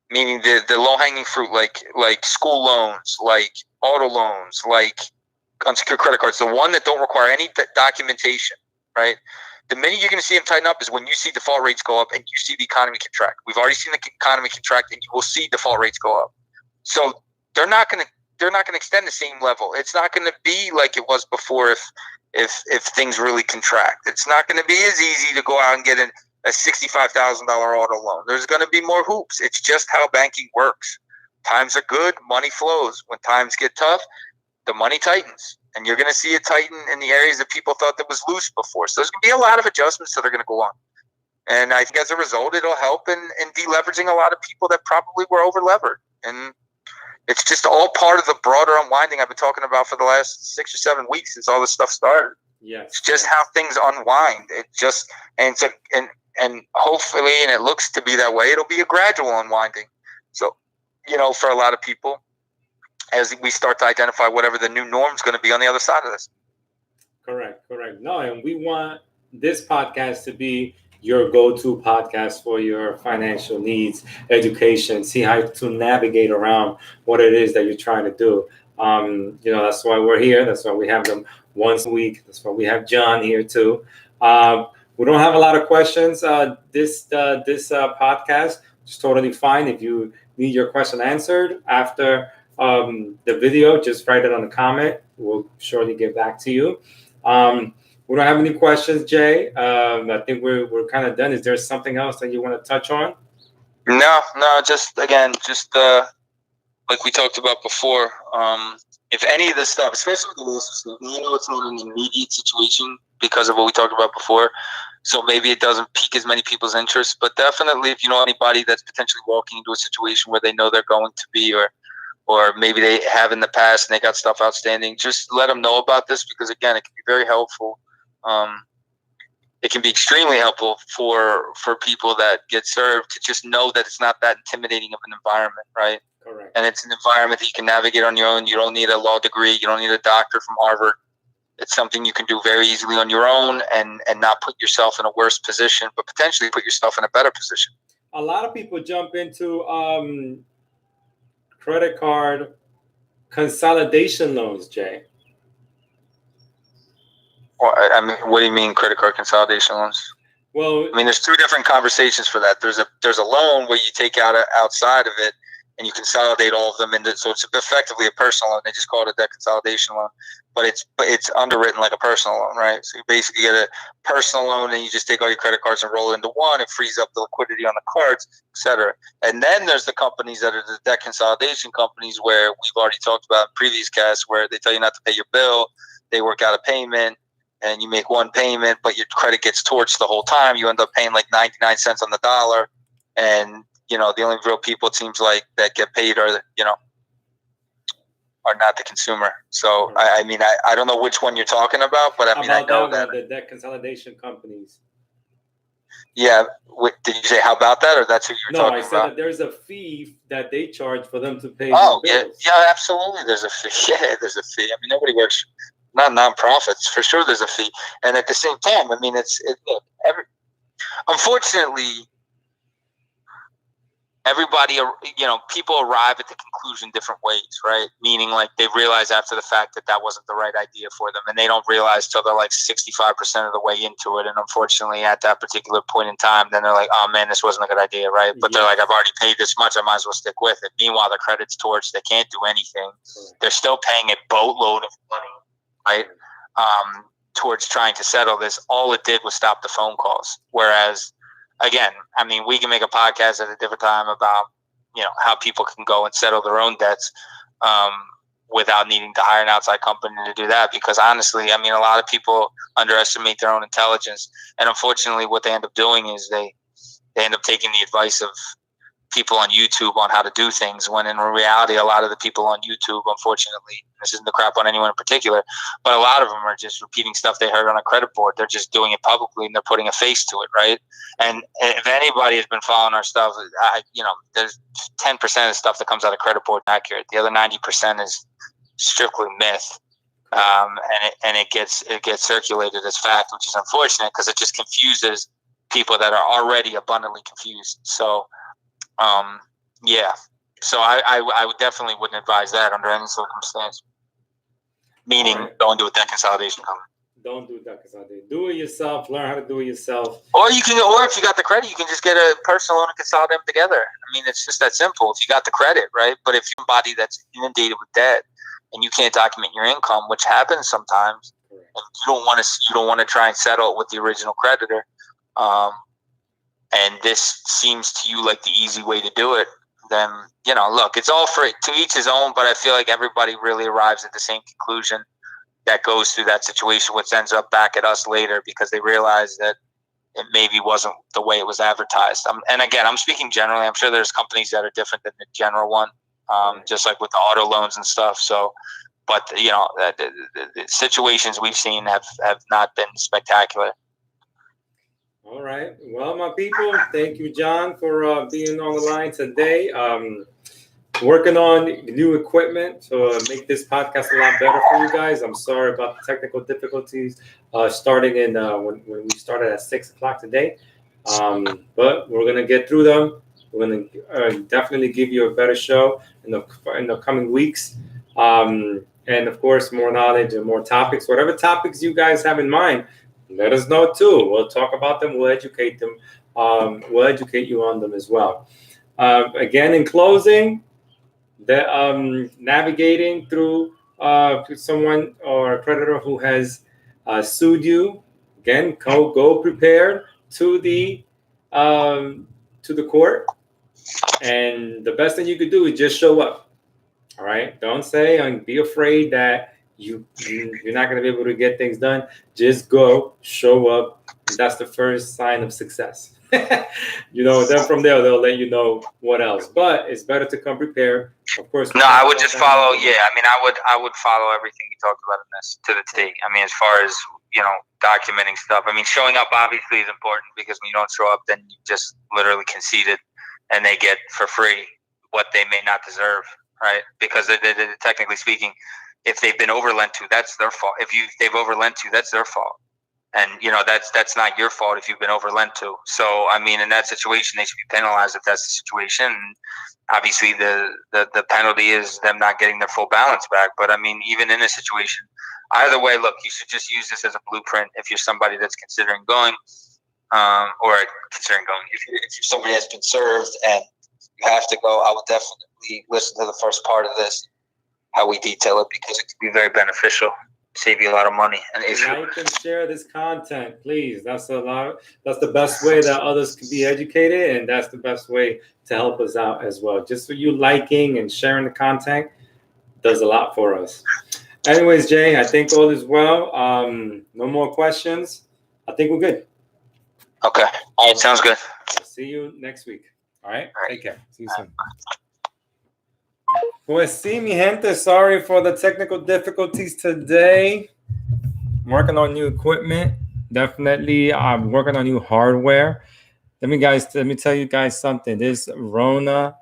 meaning the low hanging fruit, like school loans, like auto loans, like unsecured credit cards, the one that don't require any documentation, right? The minute you're going to see them tighten up is when you see default rates go up and you see the economy contract. We've already seen the economy contract, and you will see default rates go up. So they're not going to they're not going to extend the same level. It's not going to be like it was before if things really contract. It's not going to be as easy to go out and get a $65,000 auto loan. There's going to be more hoops. It's just how banking works. Times are good, money flows. When times get tough, the money tightens. And you're going to see it tighten in the areas that people thought that was loose before. So there's going to be a lot of adjustments that are going to go on. And I think as a result, it'll help in deleveraging a lot of people that probably were over-levered. And it's just all part of the broader unwinding I've been talking about for the last 6 or 7 weeks since all this stuff started. Yes. It's just how things unwind. It just and hopefully, and it looks to be that way, it'll be a gradual unwinding. So, for a lot of people, as we start to identify whatever the new norm is going to be on the other side of this. Correct. No, and we want this podcast to be your go-to podcast for your financial needs, education, see how to navigate around what it is that you're trying to do. That's why we're here. That's why we have them once a week. That's why we have John here too. We don't have a lot of questions. This podcast is totally fine. If you need your question answered after the video, just write it on the comment. We'll surely get back to you. We don't have any questions, Jay. I think we're kind of done. Is there something else that you want to touch on? No, just like we talked about before, if any of this stuff, especially the lawsuit stuff, it's not an immediate situation because of what we talked about before, so maybe it doesn't pique as many people's interest, but definitely if you know anybody that's potentially walking into a situation where they know they're going to be, or maybe they have in the past and they got stuff outstanding, just let them know about this because, again, it can be very helpful. It can be extremely helpful for people that get served to just know that it's not that intimidating of an environment, right? Correct. And it's an environment that you can navigate on your own. You don't need a law degree. You don't need a doctor from Harvard. It's something you can do very easily on your own and not put yourself in a worse position, but potentially put yourself in a better position. A lot of people jump into credit card consolidation loans, Jay. Well, what do you mean credit card consolidation loans? Well, there's two different conversations for that. There's a loan where you take out outside of it and you consolidate all of them into, so it's effectively a personal loan. They just call it a debt consolidation loan, but it's underwritten like a personal loan, right? So you basically get a personal loan and you just take all your credit cards and roll it into one. It frees up the liquidity on the cards, etc. And then there's the companies that are the debt consolidation companies where we've already talked about in previous casts where they tell you not to pay your bill, they work out a payment, and you make one payment, but your credit gets torched the whole time. You end up paying like 99 cents on the dollar. And, the only real people it seems like that get paid are not the consumer. So, I don't know which one you're talking about, but I know that. The debt consolidation companies. Yeah. Did you say how about that, or that's who you're talking about? No, I said that there's a fee that they charge for them to pay. Oh, yeah, absolutely. There's a fee. Yeah, there's a fee. Nobody works. Not nonprofits, for sure. There's a fee, and at the same time, unfortunately, everybody, people arrive at the conclusion different ways, right? Meaning, like they realize after the fact that wasn't the right idea for them, and they don't realize till they're like 65% of the way into it, and unfortunately, at that particular point in time, then they're like, "Oh man, this wasn't a good idea," right? But they're like, "I've already paid this much, I might as well stick with it." Meanwhile, their credit's torched; they can't do anything. They're still paying a boatload of money. Right, towards trying to settle this. All it did was stop the phone calls. Whereas, again, we can make a podcast at a different time about, how people can go and settle their own debts without needing to hire an outside company to do that. Because honestly, a lot of people underestimate their own intelligence. And unfortunately, what they end up doing is they end up taking the advice of people on YouTube on how to do things, when in reality, a lot of the people on YouTube, unfortunately, this isn't the crap on anyone in particular, but a lot of them are just repeating stuff they heard on a credit board. They're just doing it publicly and they're putting a face to it, right? And if anybody has been following our stuff, there's 10% of the stuff that comes out of credit board accurate. The other 90% is strictly myth. And it gets circulated as fact, which is unfortunate because it just confuses people that are already abundantly confused. So, so I would definitely wouldn't advise that under any circumstance. Meaning going to a debt consolidation company. Don't do that, do it yourself. Learn how to do it yourself. Or if you got the credit, you can just get a personal loan and consolidate them together. I mean, it's just that simple. If you got the credit, right? But if you're somebody that's inundated with debt and you can't document your income, which happens sometimes, and you don't want to try and settle it with the original creditor, and this seems to you like the easy way to do it, then look, it's all to each his own. But I feel like everybody really arrives at the same conclusion that goes through that situation, which ends up back at us later because they realize that it maybe wasn't the way it was advertised. And again, I'm speaking generally. I'm sure there's companies that are different than the general one, just like with the auto loans and stuff. So, but the situations we've seen have not been spectacular. All right. Well, my people, thank you, John, for being on the line today. Working on new equipment to make this podcast a lot better for you guys. I'm sorry about the technical difficulties starting in when we started at 6 o'clock today. But we're going to get through them. We're going to definitely give you a better show in the coming weeks. And, of course, more knowledge and more topics. Whatever topics you guys have in mind, let us know, too. We'll talk about them. We'll educate them. We'll educate you on them as well. Again, in closing, navigating through someone or a creditor who has sued you, again, go prepared to the court, and the best thing you could do is just show up. All right, don't say and be afraid that you're not going to be able to get things done. Just go, show up. That's the first sign of success. Then from there they'll let you know what else. But it's better to come prepared. Of course. No, I would just follow. Yeah, I mean, I would follow everything you talked about in this to the T. I mean, as far as documenting stuff. I mean, showing up obviously is important because when you don't show up, then you just literally conceded, and they get for free what they may not deserve, right? Because they technically speaking, if they've been overlent to, that's their fault. If they've overlent to, that's their fault. And that's not your fault if you've been overlent to. So I mean, in that situation, they should be penalized if that's the situation. And obviously, the penalty is them not getting their full balance back. But I mean, even in this situation, either way, look, you should just use this as a blueprint if you're somebody that's considering going, If you're somebody that's been served and you have to go, I would definitely listen to the first part of this, how we detail it, because it can be very beneficial. Save you a lot of money. And like and share this content, please. That's the best way that others can be educated, and that's the best way to help us out as well. Just for you liking and sharing the content does a lot for us. Anyways, Jay, I think all is well. No more questions. I think we're good. Okay. All right. Sounds good. I'll see you next week. All right. Take care. See you soon. Pues sí, mi gente, sorry for the technical difficulties today. I'm working on new equipment. Definitely, I'm working on new hardware. Let me tell you guys something. This Rona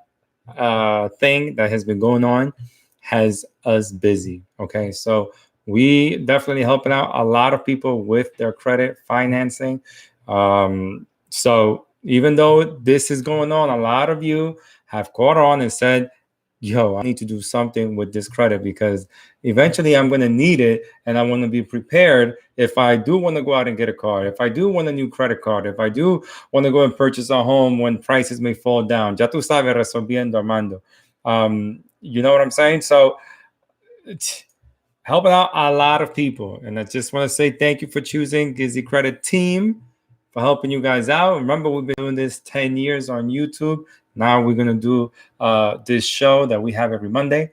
thing that has been going on has us busy. Okay, so we definitely helping out a lot of people with their credit financing. So even though this is going on, a lot of you have caught on and said, yo, I need to do something with this credit because eventually I'm going to need it, and I want to be prepared if I do want to go out and get a car, if I do want a new credit card, if I do want to go and purchase a home when prices may fall down. Ya tú sabes, resolviendo, Armando. You know what I'm saying? So it's helping out a lot of people. And I just want to say thank you for choosing GizzyCredit team, for helping you guys out. Remember, we've been doing this 10 years on YouTube. Now we're going to do this show that we have every Monday.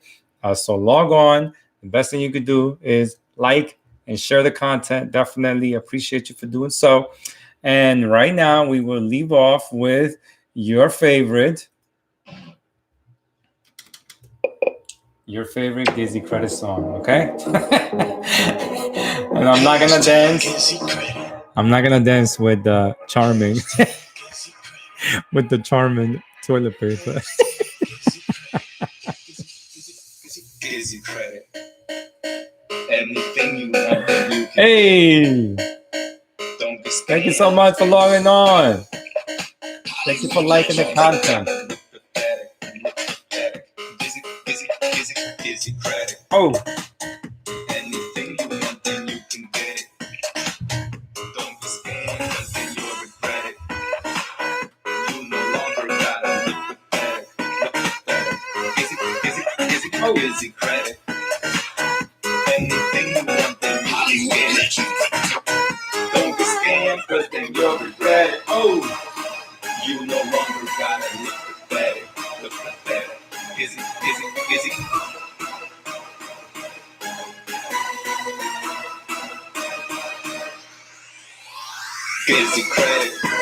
So log on. The best thing you could do is like and share the content. Definitely appreciate you for doing so. And right now we will leave off with your favorite GizzyCredit song, okay? And I'm not going to dance. I'm not going to dance with the charming with the charming toilet paper. GizzyCredit. Anything you want, then you can. Hey! Don't be scared. Thank you so much for logging on. Thank you for liking the content. GizzyCredit. Oh! Anything you want, then you can get it. GizzyCredit.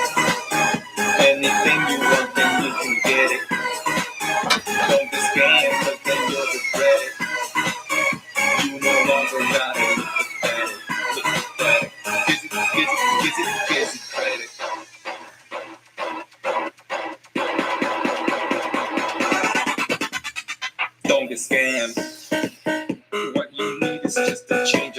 Anything you want, then you can get it. Don't be scammed, but then you'll regret it. You no longer gotta look pathetic. Look pathetic. GizzyCredit. Don't get scammed. What you need is just a change